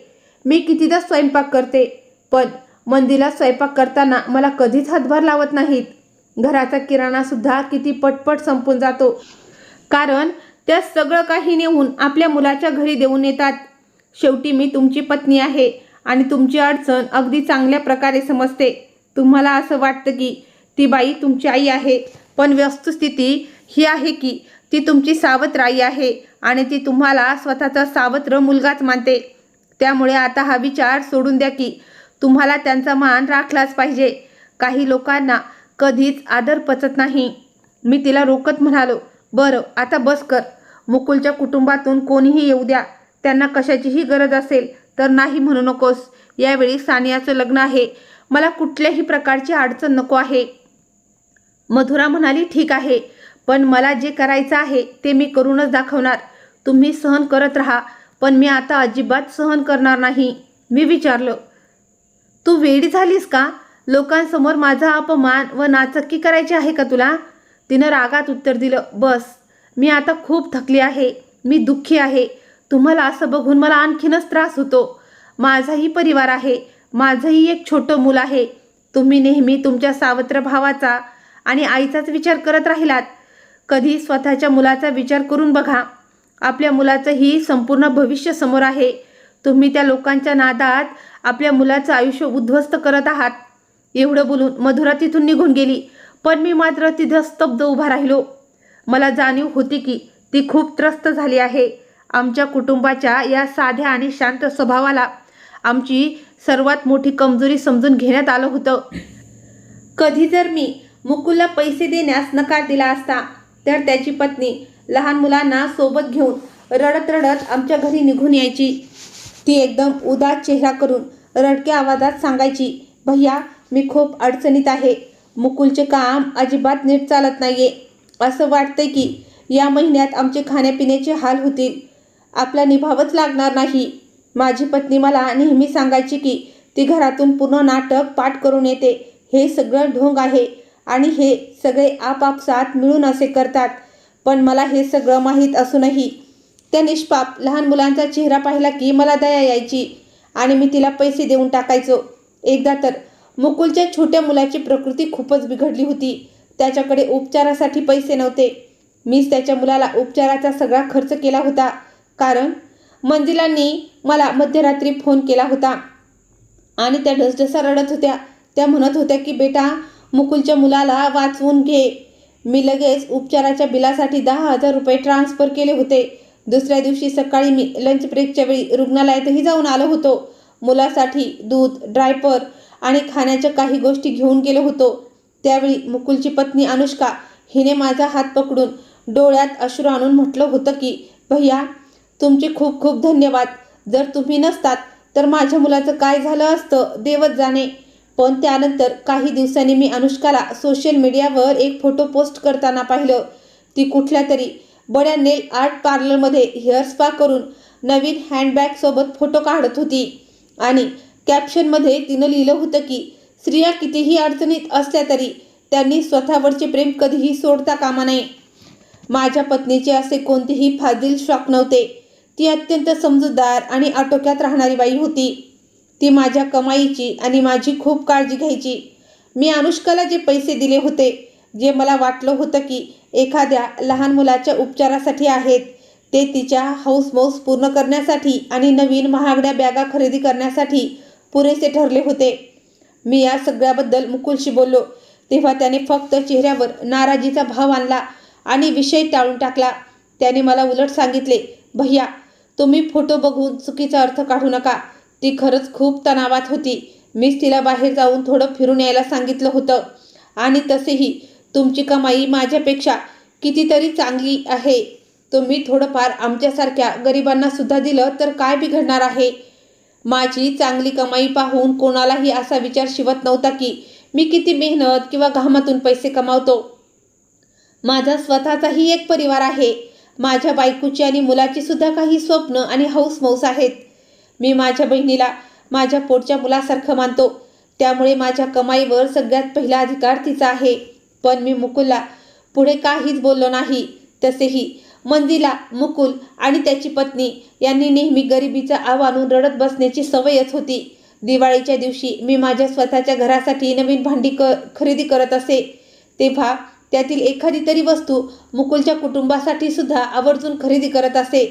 A: मी कितीदा स्वयंपाक करते, पण मंदीला स्वयंपाक करताना मला कधीच हातभार लावत नाहीत. घराचा किराणा सुद्धा किती पटपट संपून जातो, कारण त्या सगळं काही नेऊन आपल्या मुलाच्या घरी देऊन येतात. शेवटी मी तुमची पत्नी आहे आणि तुमची अडचण अगदी चांगल्या प्रकारे समजते. तुम्हाला असं वाटतं की ती बाई तुमची आई आहे, पण वस्तुस्थिती ही आहे की ती तुमची सावत्र आई आहे आणि ती तुम्हाला स्वतःचा सावत्र मुलगाच मानते. त्यामुळे आता हा विचार सोडून द्या की तुम्हाला त्यांचा मान राखलाच पाहिजे. काही लोकांना कधीच आदर पचत नाही. मी तिला रोखत म्हणालो, बरं, आता बस कर. मुकुलच्या कुटुंबातून कोणीही येऊ द्या. त्यांना कशाचीही गरज असेल तर नाही म्हणू नकोस. यावेळी सानियाचं लग्न आहे. मला कुठल्याही प्रकारची अडचण नको आहे. मधुरा म्हणाली, ठीक आहे, पण मला जे करायचं आहे ते मी करूनच दाखवणार. तुम्ही सहन करत राहा, पण मी आता अजिबात सहन करणार नाही. मी विचारलं, तू वेडी झालीस का? लोकांसमोर माझा अपमान व नाचक्की करायची आहे का तुला? तिनं रागात उत्तर दिलं, बस, मी आता खूप थकली आहे. मी दुःखी आहे. तुम्हाला असं बघून मला आणखीनच त्रास होतो. माझाही परिवार आहे. माझंही एक छोटं मूल आहे. तुम्ही नेहमी तुमच्या सावत्र भावाचा आणि आईचाच विचार करत राहिलात. कधी स्वतःच्या मुलाचा विचार करून बघा. आपल्या मुलाचंही संपूर्ण भविष्य समोर आहे. तुम्ही त्या लोकांच्या नादात आपल्या मुलाचं आयुष्य उद्ध्वस्त करत आहात. एवढं बोलून मधुरा तिथून निघून गेली, पण मी मात्र तिथं स्तब्ध उभा राहिलो. मला जाणीव होती की ती खूप त्रस्त झाली आहे. आमच्या कुटुंबाच्या या साध्या आणि शांत स्वभावाला आमची सर्वात मोठी कमजोरी समजून घेण्यात आलं होतं. कधी जर मी मुकुलला पैसे देण्यास नकार दिला असता तर त्याची पत्नी लहान मुलांना सोबत घेऊन रडत रडत आमच्या घरी निघून यायची. ती एकदम उदास चेहरा करून रडक्या आवाजात सांगायची, भैया, मी खूप अडचणीत आहे. मुकुलचे काम अजिबात नीट चालत नाहीये. असं वाटतंय की या महिन्यात आमचे खाण्यापिण्याचे हाल होतील. आपला निभावच लागणार नाही. माझी पत्नी मला नेहमी सांगायची की ती घरातून पूर्ण नाटक पाठ करून येते. हे सगळं ढोंग आहे आणि हे सगळे आपापसात मिळून असे करतात. पण मला हे सगळं माहीत असूनही त्या निष्पाप लहान मुलांचा चेहरा पाहिला की मला दया यायची आणि मी तिला पैसे देऊन टाकायचो. एकदा तर मुकुलच्या छोट्या मुलाची प्रकृती खूपच बिघडली होती. त्याच्याकडे उपचारासाठी पैसे नव्हते. मीच त्याच्या मुलाला उपचाराचा सगळा खर्च केला होता. कारण मंजिलांनी मला मध्यरात्री फोन केला होता आणि त्या ढसढसा रडत होत्या. त्या म्हणत होत्या की बेटा, मुकुलच्या मुलाला वाचवून घे. मी लगेच उपचाराच्या बिलासाठी 10,000 रुपये ट्रान्सफर केले होते. दुसऱ्या दिवशी सकाळी मी लंच ब्रेकच्या वेळी रुग्णालयातही जाऊन आलो होतो. मुलासाठी दूध, ड्रायपर आणि खाण्याच्या काही गोष्टी घेऊन गेलो होतो. त्यावेळी मुकुलची पत्नी अनुष्का हिने माझा हात पकडून डोळ्यात अश्रू आणून म्हटलं होतं की भैया, तुमचे खूप खूप धन्यवाद. जर तुम्ही नसतात तर माझ्या मुलाचं काय झालं असतं देवच जाणे. पण त्यानंतर काही दिवसांनी मी अनुष्काला सोशल मीडियावर एक फोटो पोस्ट करताना पाहिलं. ती कुठल्या तरी बड्या नेल आर्ट पार्लरमध्ये हेअर स्पा करून नवीन हँडबॅगसोबत फोटो काढत होती आणि कॅप्शनमध्ये तिनं लिहिलं होतं की स्त्रिया कितीही अडचणीत असल्या तरी त्यांनी स्वतःवरचे प्रेम कधीही सोडता कामा नये. माझ्या पत्नीचे असे कोणतेही फाजील शॉक नव्हते. ती अत्यंत समजूतदार आणि आटोक्यात राहणारी बाई होती. ती माझ्या कमाईची आणि माझी खूप काळजी घ्यायची. मी अनुष्काला जे पैसे दिले होते, जे मला वाटलं होतं की एखाद्या लहान मुलाच्या उपचारासाठी आहेत, ते तिच्या हौसमौस पूर्ण करण्यासाठी आणि नवीन महागड्या बॅगा खरेदी करण्यासाठी पुरेसे ठरले होते. मी या सगळ्याबद्दल मुकुलशी बोललो तेव्हा त्याने फक्त चेहऱ्यावर नाराजीचा भाव आणला आणि विषय टाळून टाकला. त्याने मला उलट सांगितले, भैया, तुम्ही फोटो बघून चुकीचा अर्थ काढू नका. ती खरंच खूप तणावात होती. मीच तिला बाहेर जाऊन थोडं फिरून यायला सांगितलं होतं. आणि तसेही तुमची कमाई माझ्यापेक्षा कितीतरी चांगली आहे. तुम्ही थोडंफार आमच्यासारख्या गरिबांना सुद्धा दिलं तर काय बिघडणार आहे. माझी चांगली कमाई पाहून कोणालाही असा विचार शिवत नव्हता की मी किती मेहनत किंवा घामातून पैसे कमावतो. माझा स्वतःचाही एक परिवार आहे. माझ्या बायकोची आणि मुलाची सुद्धा काही स्वप्न आणि हौसमौस आहेत. मी माझ्या बहिणीला माझ्या पोटच्या मुलासारखं मानतो. त्यामुळे माझ्या कमाईवर सगळ्यात पहिला अधिकार तिचा आहे. पण मी मुकुलला पुढे काहीच बोललो नाही. तसेही मंजिला, मुकुल आणि त्याची पत्नी यांनी नेहमी गरिबीचा आव आणून रडत बसण्याची सवयच होती. दिवाळीच्या दिवशी मी माझ्या स्वतःच्या घरासाठी नवीन भांडी खरेदी करत असे तेव्हा त्यातील एखादी तरी वस्तू मुकुलच्या कुटुंबासाठी सुद्धा आवर्जून खरेदी करत असे.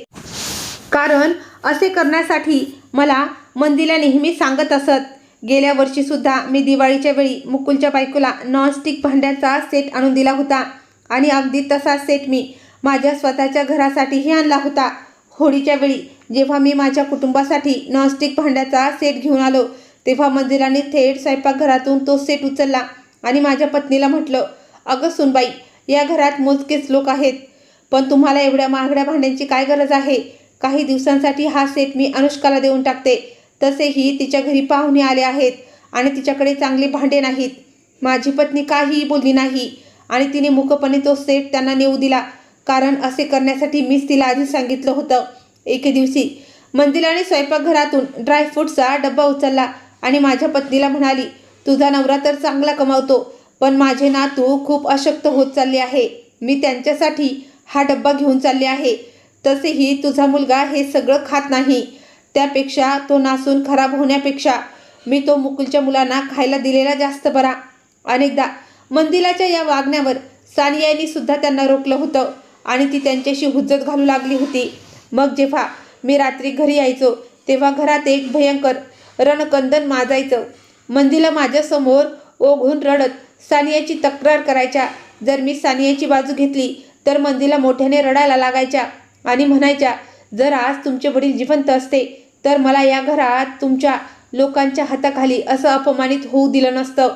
A: कारण असे करण्यासाठी मला मंजिला नेहमी सांगत असत. गेल्या वर्षीसुद्धा मी दिवाळीच्या वेळी मुकुलच्या बायकोला नॉनस्टिक भांड्याचा सेट आणून दिला होता आणि अगदी तसा सेट मी माझ्या स्वतःच्या घरासाठीही आणला होता. होळीच्या वेळी जेव्हा मी माझ्या कुटुंबासाठी नॉनस्टिक भांड्याचा सेट घेऊन आलो तेव्हा मंजिलाने थेट स्वयंपाकघरातून तो सेट उचलला आणि माझ्या पत्नीला म्हटलं, अगं सुनबाई, या घरात मोजकेच लोक आहेत, पण तुम्हाला एवढ्या महागड्या भांड्यांची काय गरज आहे. काही दिवसांसाठी हा सेट मी अनुष्काला देऊन टाकते. तसेही तिच्या घरी पाहुणे आले आहेत आणि तिच्याकडे चांगली भांडे नाहीत. माझी पत्नी काहीही बोलली नाही आणि तिने मूकपणे तो सेट त्यांना नेऊ दिला. कारण असे करण्यासाठी मीच तिला आधी सांगितलं होतं. एके दिवशी मंजिलाने स्वयंपाकघरातून ड्रायफ्रूटचा डब्बा उचलला आणि माझ्या पत्नीला म्हणाली, तुझा नवरा तर चांगला कमावतो, पण माझे नातू खूप अशक्त होत चालले आहे. मी त्यांच्यासाठी हा डब्बा घेऊन चालले आहे. तसेही तुझा मुलगा हे सगळं खात नाही. त्यापेक्षा तो नासून खराब होण्यापेक्षा मी तो मुकुलच्या मुलांना खायला दिलेला जास्त बरा. अनेकदा मंजिलाच्या या वागण्यावर सानियाने सुद्धा त्यांना रोखलं होतं आणि ती त्यांच्याशी हुज्जत घालू लागली होती. मग जेव्हा मी रात्री घरी यायचो तेव्हा घरात एक भयंकर रणकंदन माजायचं. मंजिला माझ्यासमोर ओघून रडत सानियाची तक्रार करायच्या. जर मी सानियाची बाजू घेतली तर मंजिला मोठ्याने रडायला लागायच्या आणि म्हणायच्या, जर आज तुमचे वडील जिवंत असते तर मला या घरात तुमच्या लोकांच्या हाताखाली असं अपमानित होऊ दिलं नसतं.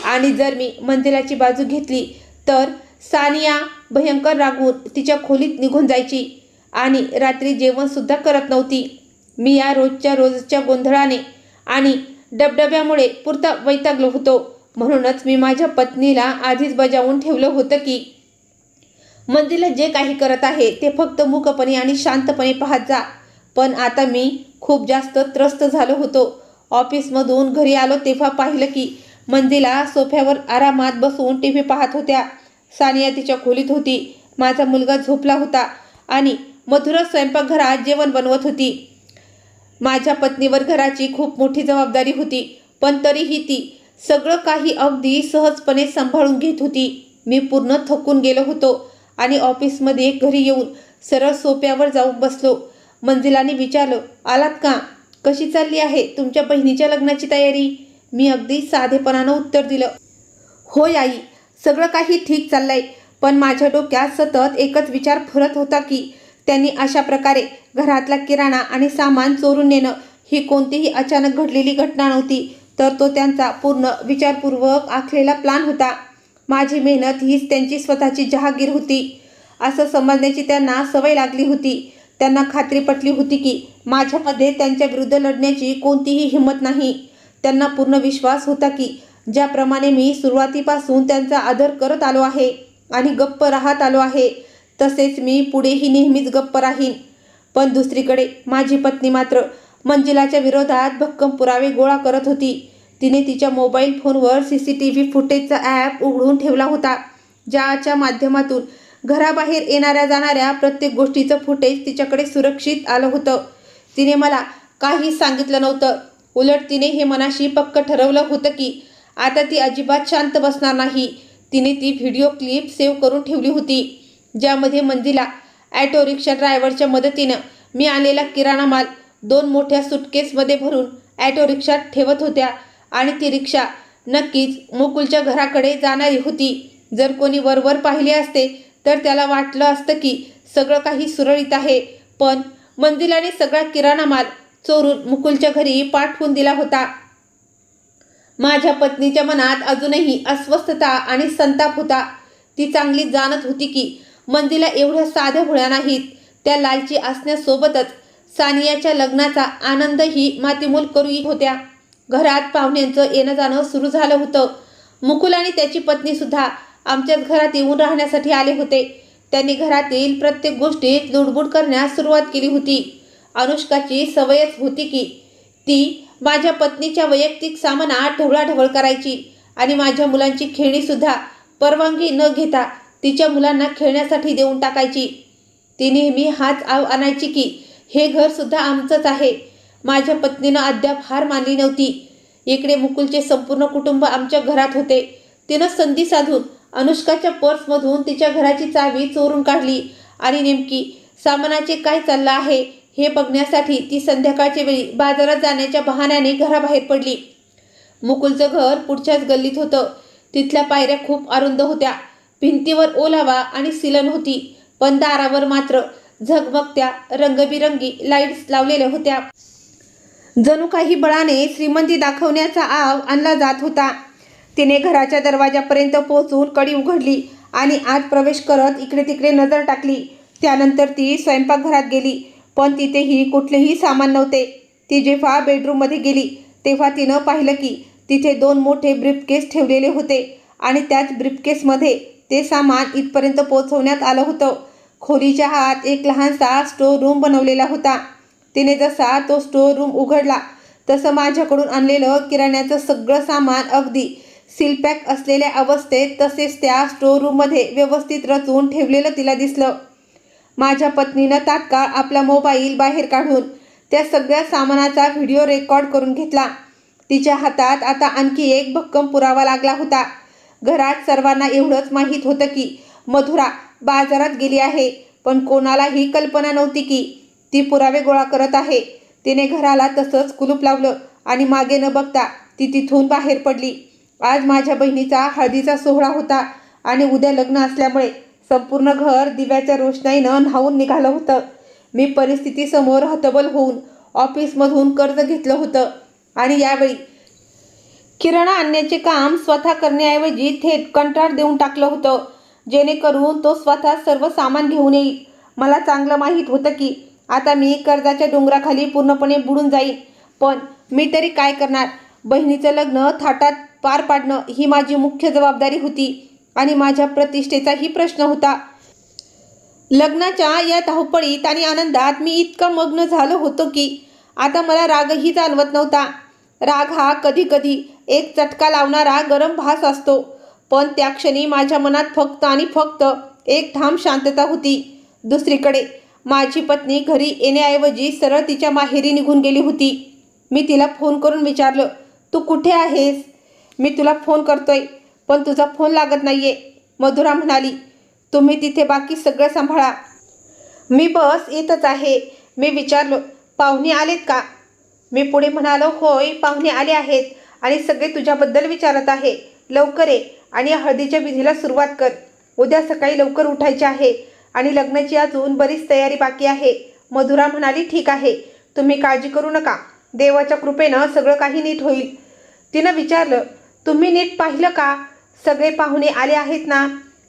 A: आणि जर मी मंजिलाची बाजू घेतली तर सानिया भयंकर रागून तिच्या खोलीत निघून जायची आणि रात्री जेवणसुद्धा करत नव्हती. मी या रोजच्या गोंधळाने आणि डबडब्यामुळे पुरता वैतागलो होतो. म्हणूनच मी माझ्या पत्नीला आधीच बजावून ठेवलं होतं की मंजिला जे काही करत आहे ते फक्त मूकपणे आणि शांतपणे पाहत जा. पण आता मी खूप जास्त त्रस्त झालो होतो. ऑफिसमधून घरी आलो तेव्हा पाहिलं की मंजिला सोफ्यावर आरामात बसून टी व्ही पाहत होत्या. सानिया तिच्या खोलीत होती. माझा मुलगा झोपला होता आणि मधुरा स्वयंपाकघरात जेवण बनवत होती. माझ्या पत्नीवर घराची खूप मोठी जबाबदारी होती, पण तरीही ती सगळं काही अगदी सहजपणे सांभाळून घेत होती. मी पूर्ण थकून गेलो होतो आणि ऑफिसमध्ये घरी येऊन सरळ सोफ्यावर जाऊन बसलो. मंजिलाने विचारलं, आलात का? कशी चालली आहे तुमच्या बहिणीच्या लग्नाची तयारी? मी अगदी साधेपणानं उत्तर दिलं, होय आई, सगळं काही ठीक चाललंय. पण माझ्या डोक्यात सतत एकच विचार फिरत होता की त्यांनी अशा प्रकारे घरातला किराणा आणि सामान चोरून नेणं ही कोणतीही अचानक घडलेली घटना नव्हती, तर तो त्यांचा पूर्ण विचारपूर्वक आखलेला प्लान होता. माझी मेहनत हीच त्यांची स्वतःची जहागीर होती असं समजण्याची त्यांना सवय लागली होती. त्यांना खात्री पटली होती की माझ्यामध्ये त्यांच्या विरुद्ध लढण्याची कोणतीही हिंमत नाही. त्यांना पूर्ण विश्वास होता की ज्याप्रमाणे मी सुरुवातीपासून त्यांचा आदर करत आलो आहे आणि गप्प राहत आलो आहे, तसेच मी पुढेही नेहमीच गप्प राहीन. पण दुसरीकडे माझी पत्नी मात्र मंजिलाच्या विरोधात भक्कम पुरावे गोळा करत होती. तिने तिच्या मोबाईल फोनवर CCTV फुटेजचा ॲप उघडून ठेवला होता, ज्याच्या माध्यमातून घराबाहेर येणाऱ्या जाणाऱ्या प्रत्येक गोष्टीचं फुटेज तिच्याकडे सुरक्षित आलं होतं. तिने मला काही सांगितलं नव्हतं. उलट तिने हे मनाशी पक्क ठरवलं होतं की आता ती अजिबात शांत बसणार नाही. तिने ती व्हिडिओ क्लिप सेव्ह करून ठेवली होती, ज्यामध्ये मंजिला ॲटो रिक्षा ड्रायव्हरच्या मदतीनं मी आणलेला किराणा माल 2 मोठ्या सुटकेसमध्ये भरून ॲटो रिक्षात ठेवत होत्या आणि ती रिक्षा नक्कीच मुकुलच्या घराकडे जाणारी होती. जर कोणी वरवर पाहिले असते तर त्याला वाटलं असतं की सगळं काही सुरळीत आहे, पण मंजिलाने सगळा किराणा माल चोरून मुकुलच्या घरी पाठवून दिला होता. माझ्या पत्नीच्या मनात अजूनही अस्वस्थता आणि संताप होता. ती चांगली जाणत होती की मंजिला एवढ्या साध्या भोळ्या नाहीत. त्या लालची असण्यासोबतच सानियाच्या लग्नाचा आनंदही मातीमोल करू होत्या. घरात पाहुण्यांचं येणं जाणं सुरू झालं होतं. मुकुल आणि त्याची पत्नीसुद्धा आमच्याच घरात येऊन राहण्यासाठी आले होते. त्यांनी घरातील प्रत्येक गोष्टीत लुडबुड करण्यास सुरुवात केली होती. अनुष्काची सवयच होती की ती माझ्या पत्नीच्या वैयक्तिक सामानात ढवळाढवळ करायची आणि माझ्या मुलांची खेळणीसुद्धा परवानगी न घेता तिच्या मुलांना खेळण्यासाठी देऊन टाकायची. ती नेहमी हाच आव आणायची की हे घरसुद्धा आमचंच आहे. माझ्या पत्नीनं अद्याप हार मानली नव्हती. इकडे मुकुलचे संपूर्ण कुटुंब आमच्या घरात होते. तिनं संधी साधून अनुष्काच्या पर्समधून तिच्या घराची चावी चोरून काढली आणि नेमकी सामानाचे काय चाललं आहे हे बघण्यासाठी ती संध्याकाळच्या वेळी बाजारात जाण्याच्या बहाण्याने घराबाहेर पडली. मुकुलचं घर पुढच्याच गल्लीत होतं. तिथल्या पायऱ्या खूप अरुंद होत्या. भिंतीवर ओलावा आणि सिलन होती, पण दारावर मात्र झगमगत्या रंगबिरंगी लाईट्स लावलेल्या होत्या. जणू काही बळाने श्रीमंती दाखवण्याचा आव आणला जात होता. तिने घराच्या दरवाजापर्यंत पोहोचून कडी उघडली आणि आत प्रवेश करत इकडे तिकडे नजर टाकली. त्यानंतर ती स्वयंपाकघरात गेली, पण तिथेही कुठलेही सामान नव्हते. ती जेव्हा बेडरूममध्ये गेली तेव्हा तिनं पाहिलं की तिथे 2 मोठे ब्रीफकेस ठेवलेले होते आणि त्याच ब्रीफकेसमध्ये ते सामान इथपर्यंत पोहोचवण्यात आलं होतं. खोलीच्या आत एक लहानसा स्टोअर रूम बनवलेला होता. तिने जसा तो स्टोअर रूम उघडला तसं माझ्याकडून आणलेलं किराण्याचं सगळं सामान अगदी सीलपॅक असलेल्या अवस्थेत तसेच त्या स्टोअर रूममध्ये व्यवस्थित रचून ठेवलेलं तिला दिसलं. माझ्या पत्नीनं तात्काळ आपला मोबाईल बाहेर काढून त्या सगळ्या सामानाचा व्हिडिओ रेकॉर्ड करून घेतला. तिच्या हातात आता आणखी एक भक्कम पुरावा लागला होता. घरात सर्वांना एवढंच माहीत होतं की मधुरा बाजारात गेली आहे, पण कोणालाही कल्पना नव्हती की ती पुरावे गोळा करत आहे. तिने घराला तसंच कुलूप लावलं आणि मागे न बघता ती तिथून बाहेर पडली. आज माझ्या बहिणीचा हळदीचा सोहळा होता आणि उद्या लग्न असल्यामुळे संपूर्ण घर दिव्याच्या रोषणाईनं न्हावून निघालं होतं. मी परिस्थितीसमोर हतबल होऊन ऑफिसमधून कर्ज घेतलं होतं आणि यावेळी किराणा आणण्याचे काम स्वतः करण्याऐवजी थेट कंत्राट देऊन टाकलं होतं, जेणेकरून तो स्वतः सर्व सामान घेऊन येईल. मला चांगलं माहीत होतं की आता मी कर्जाच्या डोंगराखाली पूर्णपणे बुडून जाईन, पण मी तरी काय करणार? बहिणीचं लग्न थाटात पार पाडणं ही माझी मुख्य जबाबदारी होती आणि माझ्या प्रतिष्ठेचाही प्रश्न होता. लग्नाच्या या धावपळीत आणि आनंदात मी इतका मग्न झालो होतो की आता मला रागही जाणवत नव्हता. राग हा कधीकधी एक चटका लावणारा गरम भास असतो, पण त्या क्षणी माझ्या मनात फक्त आणि फक्त एक ठाम शांतता होती. दुसरीकडे माझी पत्नी घरी येण्याऐवजी सरळ तिच्या माहेरी निघून गेली होती. मी तिला फोन करून विचारलं, तू कुठे आहेस? मी तुला फोन करतोय पण तुझा फोन लागत नाहीये. मधुरा म्हणाली, तुम्ही तिथे बाकी सगळं सांभाळा, मी बस येतच आहे. मी विचारलं, पाहुणे आलेत का? मी पुढे म्हणालो, होय पाहुणे आले आहेत आणि सगळे तुझ्याबद्दल विचारत आहे. लवकर ये आणि हळदीच्या विधीला सुरुवात कर. उद्या सकाळी लवकर उठायचे आहे आणि लग्नाची अजून बरीच तयारी बाकी आहे. मधुरा म्हणाली, ठीक आहे, तुम्ही काळजी करू नका, देवाच्या कृपेनं सगळं काही नीट होईल. तिनं विचारलं, तुम्ही नीट पाहिलं का? सगळे पाहुणे आले आहेत ना?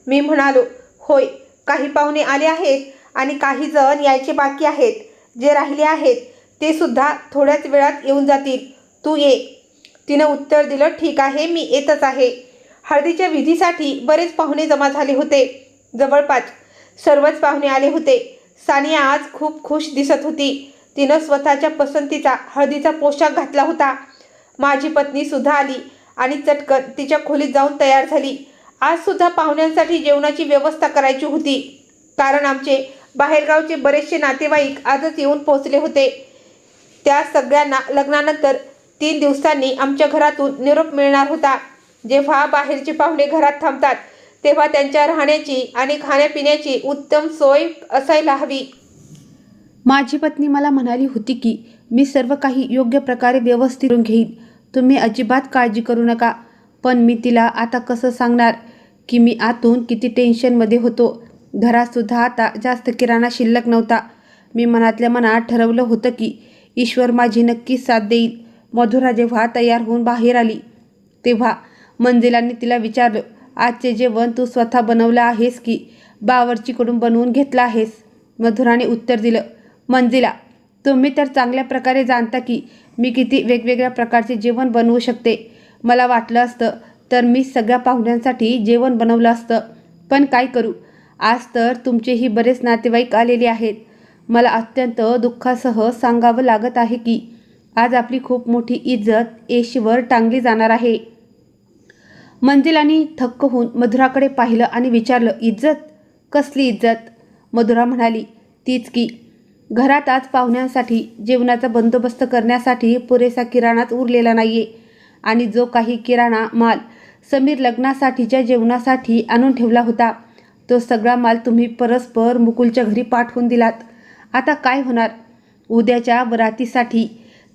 A: मी म्हणालो, होय, काही पाहुणे आले आहेत आणि काही जण यायचे बाकी आहेत. जे राहिले आहेत ते सुद्धा थोड्याच वेळात येऊन जातील, तू ये. तिनं उत्तर दिलं, ठीक आहे, मी येतच आहे. हळदीच्या विधीसाठी बरेच पाहुणे जमा झाले होते. जवळपास सर्वच पाहुणे आले होते. सानिया आज खूप खुश दिसत होती. तिनं स्वतःच्या पसंतीचा हळदीचा पोशाख घातला होता. माझी पत्नी सुद्धा आली आणि चटकन तिच्या खोलीत जाऊन तयार झाली. आज सुद्धा पाहुण्यांसाठी जेवणाची व्यवस्था करायची होती, कारण आमचे बाहेरगावचे बरेचसे नातेवाईक आजच येऊन पोहोचले होते. त्या सगळ्यांना लग्नानंतर 3 दिवसांनी आमच्या घरातून निरोप मिळणार होता. जेव्हा बाहेरचे पाहुणे घरात थांबतात तेव्हा त्यांच्या राहण्याची आणि खाण्यापिण्याची उत्तम सोय असायला हवी. माझी पत्नी मला म्हणाली होती की मी सर्व काही योग्य प्रकारे व्यवस्थित करून घेईन, तुम्ही अजिबात काळजी करू नका. पण मी तिला आता कसं सांगणार की मी आतून किती टेन्शनमध्ये होतो. घरातसुद्धा आता जास्त किराणा शिल्लक नव्हता. मी मनातल्या मनात ठरवलं होतं की ईश्वर माझी नक्कीच साथ देईल. मधुरा जेव्हा तयार होऊन बाहेर आली तेव्हा मंजिलाने तिला विचारलं, आजचे जेवण तू स्वतः बनवलं आहेस की बावर्चीकडून बनवून घेतलं आहेस? मधुराने उत्तर दिलं, मंजिला, तुम्ही तर चांगल्या प्रकारे जाणता की मी किती वेगवेगळ्या प्रकारचे जेवण बनवू शकते. मला वाटलं असतं तर मी सगळ्या पाहुण्यांसाठी जेवण बनवलं असतं, पण काय करू, आज तर तुमचेही बरेच नातेवाईक आलेले आहेत. मला अत्यंत दुःखासह सांगावं लागत आहे की आज आपली खूप मोठी इज्जत येशीवर टांगली जाणार आहे. मंजिलाने थक्क होऊन मधुराकडे पाहिलं आणि विचारलं, इज्जत? कसली इज्जत? मधुरा म्हणाली, तीच की घरात आज पाहुण्यांसाठी जेवणाचा बंदोबस्त करण्यासाठी पुरेसा किराणाच उरलेला नाहीये आणि जो काही किराणा माल समीर लग्नासाठीच्या जेवणासाठी आणून ठेवला होता तो सगळा माल तुम्ही परस्पर मुकुलच्या घरी पाठवून दिलात. आता काय होणार? उद्याच्या वरातीसाठी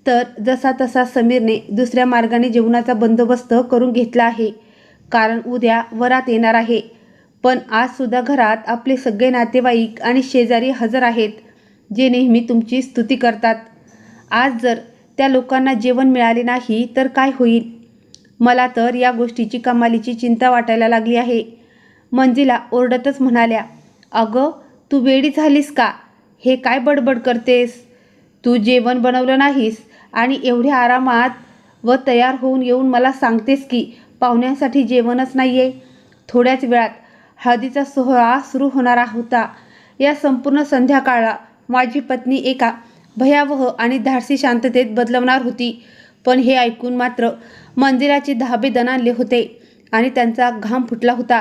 A: तर जसा तसा समीरने दुसऱ्या मार्गाने जेवणाचा बंदोबस्त करून घेतला आहे, कारण उद्या वरात येणार आहे. पण आजसुद्धा घरात आपले सगळे नातेवाईक आणि शेजारी हजर आहेत, जे नेहमी तुमची स्तुती करतात. आज जर त्या लोकांना जेवण मिळाले नाही तर काय होईल? मला तर या गोष्टीची कमालीची चिंता वाटायला लागली आहे. मंजिला ओरडतच म्हणाल्या, अगं तू वेडी झालीस का? हे काय बडबड करतेस? तू जेवण बनवलं नाहीस आणि एवढ्या आरामात व तयार होऊन येऊन मला सांगतेस की पाहुण्यांसाठी जेवणच नाही आहे. थोड्याच वेळात हळदीचा सोहळा सुरू होणार होता. या संपूर्ण संध्याकाळला माझी पत्नी एका भयावह आणि धाडसी शांततेत बदलवणार होती. पण हे ऐकून मात्र मंजिलाचे धाबे दणाणले होते आणि त्यांचा घाम फुटला होता.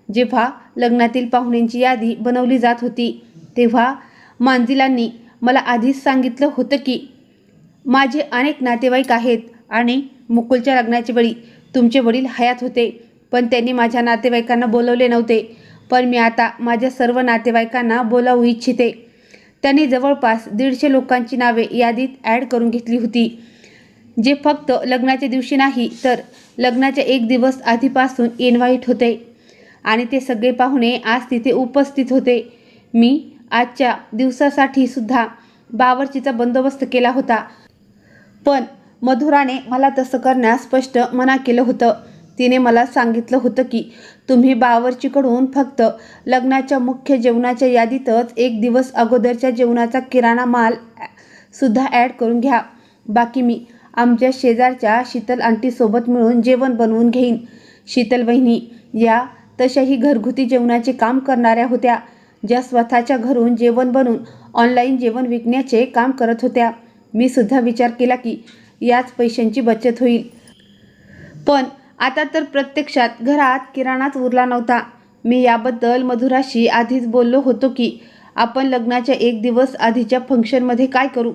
A: जेव्हा लग्नातील पाहुण्यांची यादी बनवली जात होती तेव्हा मंजिलांनी मला आधीच सांगितलं होतं की माझे अनेक नातेवाईक आहेत आणि मुकुलच्या लग्नाच्या वेळी तुमचे वडील हयात होते, पण त्यांनी माझ्या नातेवाईकांना बोलवले नव्हते. पण मी आता माझ्या सर्व नातेवाईकांना बोलावू इच्छिते. त्यांनी जवळपास 150 लोकांची नावे यादीत ॲड करून घेतली होती, जे फक्त लग्नाच्या दिवशी नाही तर लग्नाच्या 1 दिवस आधीपासून इन्व्हाइट होते आणि ते सगळे पाहुणे आज तिथे उपस्थित होते. मी आजच्या दिवसासाठी सुद्धा बावर्चीचा बंदोबस्त केला होता, पण मधुराने मला तसं करण्यास स्पष्ट मना केलं होतं. तिने मला सांगितलं होतं की तुम्ही बावर्चीकडून फक्त लग्नाच्या मुख्य जेवणाच्या यादीतच 1 दिवस अगोदरच्या जेवणाचा किराणा माल सुद्धा ॲड करून घ्या. बाकी मी आमच्या शेजारच्या शीतल आंटीसोबत मिळून जेवण बनवून घेईन. शीतल वहिनी या तशाही घरगुती जेवणाचे काम करणाऱ्या होत्या, ज्या स्वतःच्या घरून जेवण बनवून ऑनलाईन जेवण विकण्याचे काम करत होत्या. मी सुद्धा विचार केला की याच पैशांची बचत होईल. पण आता तर प्रत्यक्षात घरात किराणाच उरला नव्हता. मी याबद्दल मधुराशी आधीच बोललो होतो की आपण लग्नाच्या 1 दिवस आधीच्या फंक्शनमध्ये काय करू,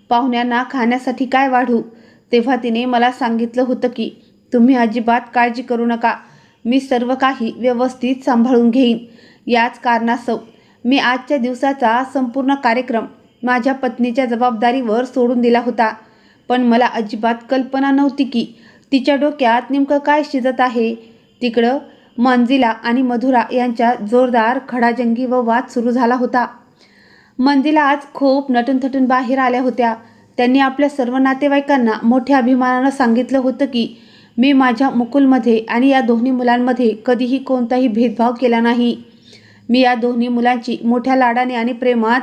A: पाहुण्यांना खाण्यासाठी काय वाढू. तेव्हा तिने मला सांगितलं होतं की तुम्ही अजिबात काळजी करू नका, मी सर्व काही व्यवस्थित सांभाळून घेईन. याच कारणास्तव मी आजच्या दिवसाचा संपूर्ण कार्यक्रम माझ्या पत्नीच्या जबाबदारीवर सोडून दिला होता. पण मला अजिबात कल्पना नव्हती की तिच्या डोक्यात नेमकं काय शिजत आहे. तिकडं मंजिला आणि मधुरा यांच्यात जोरदार खडाजंगी व वाद सुरू झाला होता. मंजिला आज खूप नटून बाहेर आल्या होत्या. त्यांनी आपल्या सर्व नातेवाईकांना मोठ्या अभिमानानं सांगितलं होतं की मी माझ्या मुकुलमध्ये आणि या दोन्ही मुलांमध्ये कधीही कोणताही भेदभाव केला नाही. मी या दोन्ही मुलांची मोठ्या लाडाने आणि प्रेमात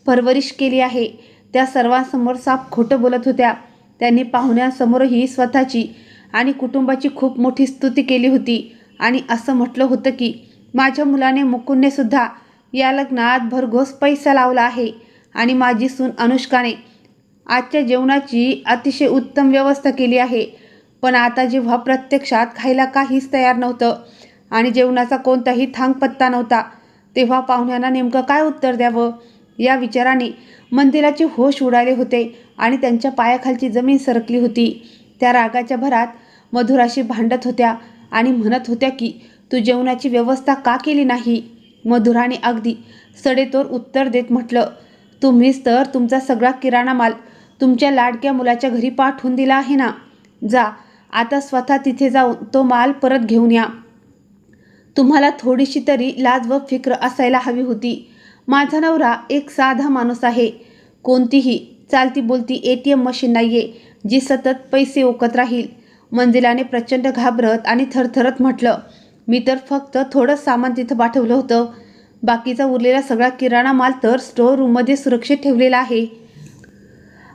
A: परवरिश केली आहे. त्या सर्वांसमोर साफ खोटं बोलत होत्या. त्यांनी पाहुण्यांसमोरही स्वतःची आणि कुटुंबाची खूप मोठी स्तुती केली होती आणि असं म्हटलं होतं की माझ्या मुलाने मुकुंदने सुद्धा या लग्नात भरघोस पैसा लावला आहे आणि माझी सून अनुष्काने आजच्या जेवणाची अतिशय उत्तम व्यवस्था केली आहे. पण आता जेव्हा प्रत्यक्षात खायला काहीच तयार नव्हतं आणि जेवणाचा कोणताही थांगपत्ता नव्हता, तेव्हा पाहुण्यांना नेमकं काय उत्तर द्यावं या विचाराने मंजिलाचे होश उडाले होते आणि त्यांच्या पायाखालची जमीन सरकली होती. त्या रागाच्या भरात मधुराशी भांडत होत्या आणि म्हणत होत्या की तू जेवणाची व्यवस्था का केली नाही. मधुराने अगदी सडेतोड उत्तर देत म्हटलं, तुम्हीच तर तुमचा सगळा किराणा माल तुमच्या लाडक्या मुलाच्या घरी पाठवून दिला आहे ना. जा आता स्वतः तिथे जाऊन तो माल परत घेऊन या. तुम्हाला थोडीशी तरी लाज व फिक्र असायला हवी होती. माझा नवरा एक साधा माणूस आहे. कोणतीही चालती बोलती ATM मशीन नाहीये जी सतत पैसे ओकत राहील. मंजिलाने प्रचंड घाबरत आणि थरथरत म्हटलं, मी तर फक्त थोडं सामान तिथं पाठवलं होतं. बाकीचा उरलेला सगळा किराणा माल तर स्टोअर रूममध्ये सुरक्षित ठेवलेला आहे.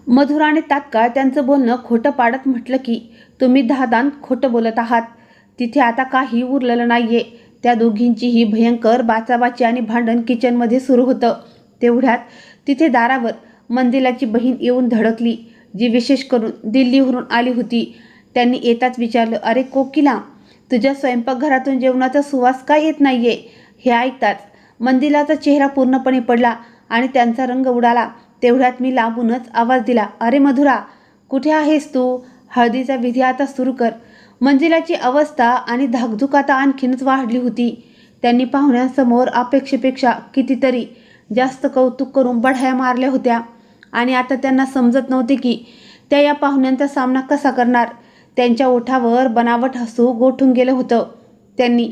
A: मधुराने तात्काळ त्यांचं बोलणं खोटं पाडत म्हटलं की तुम्ही दादान खोटं बोलत आहात. तिथे आता काही उरलेलं नाहीये. त्या दोघींचीही भयंकर बाचाबाची आणि भांडण किचनमध्ये सुरू होतं. तेवढ्यात तिथे दारावर मंजिलाची बहीण येऊन धडकली, जी विशेष करून दिल्लीवरून आली होती. त्यांनी येताच विचारलं, अरे कोकिला, तुझ्या स्वयंपाकघरातून जेवणाचा सुवास का येत नाहीये. हे ऐकताच मंजिलाचा चेहरा पूर्णपणे पडला आणि त्यांचा रंग उडाला. तेवढ्यात मी लांबूनच आवाज दिला, अरे मधुरा, कुठे आहेस तू. हळदीचा विधी आता सुरू कर. मंजिलाची अवस्था आणि धाकधूक आता आणखीनच वाढली होती. त्यांनी पाहुण्यांसमोर अपेक्षेपेक्षा कितीतरी जास्त कौतुक करून बढाया मारल्या होत्या आणि आता त्यांना समजत नव्हते की त्या या पाहुण्यांचा सामना कसा करणार. त्यांच्या ओठावर बनावट हसू गोठून गेलं होतं. त्यांनी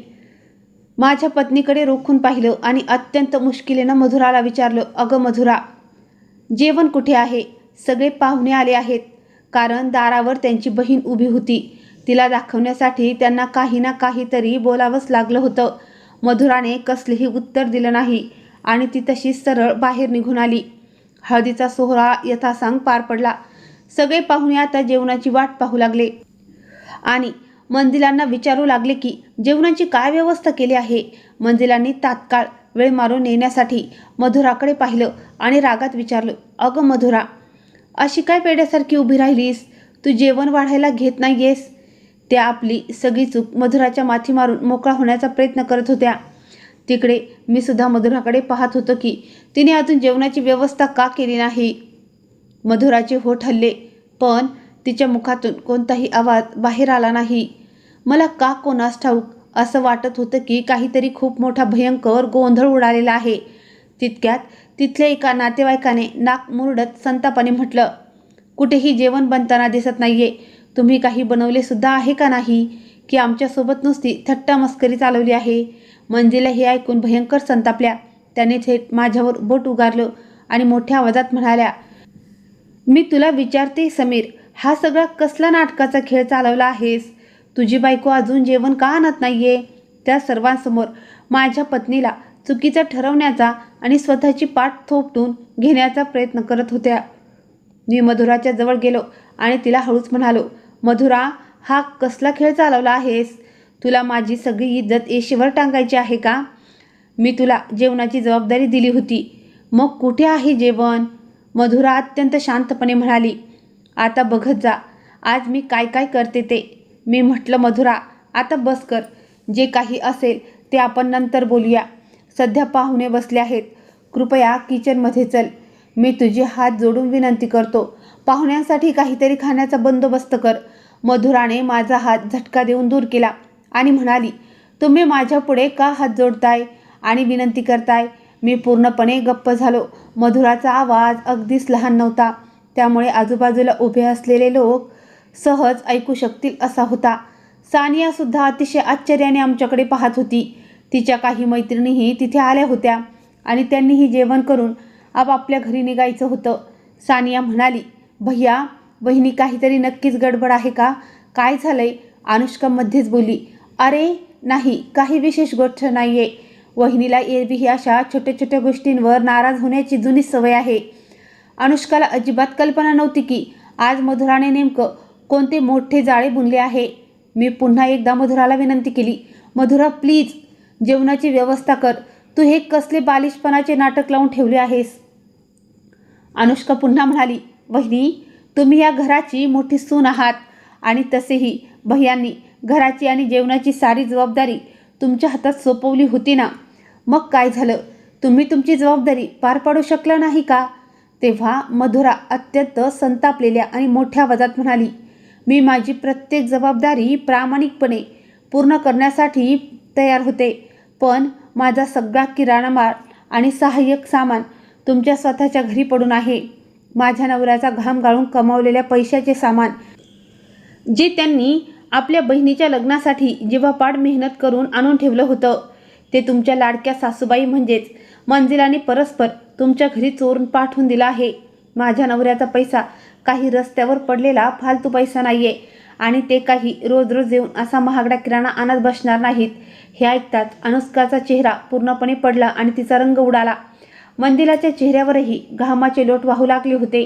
A: माझ्या पत्नीकडे रोखून पाहिलं आणि अत्यंत मुश्किलीनं मधुराला विचारलं, अगं मधुरा, जेवण कुठे आहे. सगळे पाहुणे आले आहेत. कारण दारावर त्यांची बहीण उभी होती. तिला दाखवण्यासाठी त्यांना काही ना काहीतरी बोलावंच लागलं होतं. मधुराने कसलेही उत्तर दिलं नाही आणि ती तशीच सरळ बाहेर निघून आली. हळदीचा सोहळा यथासांग पार पडला. सगळे पाहुणे आता जेवणाची वाट पाहू लागले आणि मंजिलांना विचारू लागले की जेवणाची काय व्यवस्था केली आहे. मंजिलांनी तात्काळ वेळ मारून नेण्यासाठी मधुराकडे पाहिलं आणि रागात विचारलं, अगं मधुरा, अशी काय पेड्यासारखी उभी राहिलीस. तू जेवण वाढायला घेत नाहीयेस. त्या आपली सगळी चूक मधुराच्या माथी मारून मोकळा होण्याचा प्रयत्न करत होत्या. तिकडे मी सुद्धा मधुराकडे पाहत होतो की तिने अजून जेवणाची व्यवस्था का केली नाही. मधुराचे होठ हलले, पण तिच्या मुखातून कोणताही आवाज बाहेर आला नाही. मला का कोणास ठाऊक असं वाटत होतं की काहीतरी खूप मोठा भयंकर गोंधळ उडालेला आहे. तितक्यात तिथल्या एका नातेवाईकाने नाक मुरडत संतापाने म्हटलं, कुठेही जेवण बनताना दिसत नाहीये. तुम्ही काही बनवले सुद्धा आहे का नाही, की आमच्यासोबत नुसती थट्टा मस्करी चालवली आहे. मंजिला हे ऐकून भयंकर संतापल्या. त्याने थेट माझ्यावर बोट उगारलं आणि मोठ्या आवाजात म्हणाल्या, मी तुला विचारते समीर, हा सगळा कसला नाटकाचा खेळ चालवला आहेस. तुझी बायको अजून जेवण का आणत नाहीये. त्या सर्वांसमोर माझ्या पत्नीला चुकीचं ठरवण्याचा आणि स्वतःची पाठ थोपटून घेण्याचा प्रयत्न करत होत्या. मी मधुराच्या जवळ गेलो आणि तिला हळूच म्हणालो, मधुरा, हा कसला खेळ चालवला आहेस. तुला माझी सगळी इज्जत येशीवर टांगायची आहे का. मी तुला जेवणाची जबाबदारी दिली होती, मग कुठे आहे जेवण. मधुरा अत्यंत शांतपणे म्हणाली, आता बघत जा आज मी काय काय करते ते. मी म्हटलं, मधुरा, आता बस कर. जे काही असेल ते आपण नंतर बोलूया. सध्या पाहुणे बसले आहेत. कृपया किचनमध्ये चल. मी तुझे हात जोडून विनंती करतो. पाहुण्यांसाठी काहीतरी खाण्याचा बंदोबस्त कर. मधुराने माझा हात झटका देऊन दूर केला आणि म्हणाली, तुम्ही माझ्यापुढे का हात जोडताय आणि विनंती करताय? मी पूर्णपणे गप्प झालो. मधुराचा आवाज अगदीच लहान नव्हता, त्यामुळे आजूबाजूला उभे असलेले लोक सहज ऐकू शकतील असा होता. सानियासुद्धा अतिशय आश्चर्याने आमच्याकडे पाहत होती. तिच्या काही मैत्रिणीही तिथे आल्या होत्या आणि त्यांनीही जेवण करून आपापल्या घरी निघायचं होतं. सानिया म्हणाली, भैया, वहिनी, काहीतरी नक्कीच गडबड आहे का? काय झालंय? अनुष्का मध्येच बोलली, अरे नाही, काही विशेष गोष्ट नाहीये. वहिनीला एरवीही अशा छोट्या छोट्या गोष्टींवर नाराज होण्याची जुनी सवय आहे. अनुष्काला अजिबात कल्पना नव्हती की आज मधुराने नेमकं कोणते मोठे जाळे बुनले आहे. मी पुन्हा एकदा मधुराला विनंती केली, मधुरा प्लीज, जेवणाची व्यवस्था कर. तू हे कसले बालिशपणाचे नाटक लावून ठेवले आहेस? अनुष्का पुन्हा म्हणाली, वहिनी, तुम्ही या घराची मोठी सून आहात आणि तसेही भैयांनी घराची आणि जेवणाची सारी जबाबदारी तुमच्या हातात सोपवली होती ना. मग काय झालं? तुम्ही तुमची जबाबदारी पार पाडू शकला नाही का? तेव्हा मधुरा अत्यंत संतापलेल्या आणि मोठ्या आवाजात म्हणाली, मी माझी प्रत्येक जबाबदारी प्रामाणिकपणे पूर्ण करण्यासाठी तयार होते, पण माझा सगळा किराणा माल आणि सहाय्यक सामान तुमच्या स्वतःच्या घरी पडून आहे. माझ्या नवऱ्याचा घाम गाळून कमावलेल्या पैशाचे सामान, जे त्यांनी आपल्या बहिणीच्या लग्नासाठी जीवापाड मेहनत करून आणून ठेवलं होतं, ते तुमच्या लाडक्या सासूबाई म्हणजेच मंजिलाने परस्पर तुमच्या घरी चोरून पाठवून दिला आहे. माझ्या नवऱ्याचा पैसा काही रस्त्यावर पडलेला फालतू पैसा नाहीये आणि ते काही रोज रोज येऊन असा महागडा किराणा आणत बसणार नाहीत. हे ऐकताच अनुष्काचा चेहरा पूर्णपणे पडला आणि तिचा रंग उडाला. मंजिलाच्या चेहऱ्यावरही घामाचे लोट वाहू लागले होते.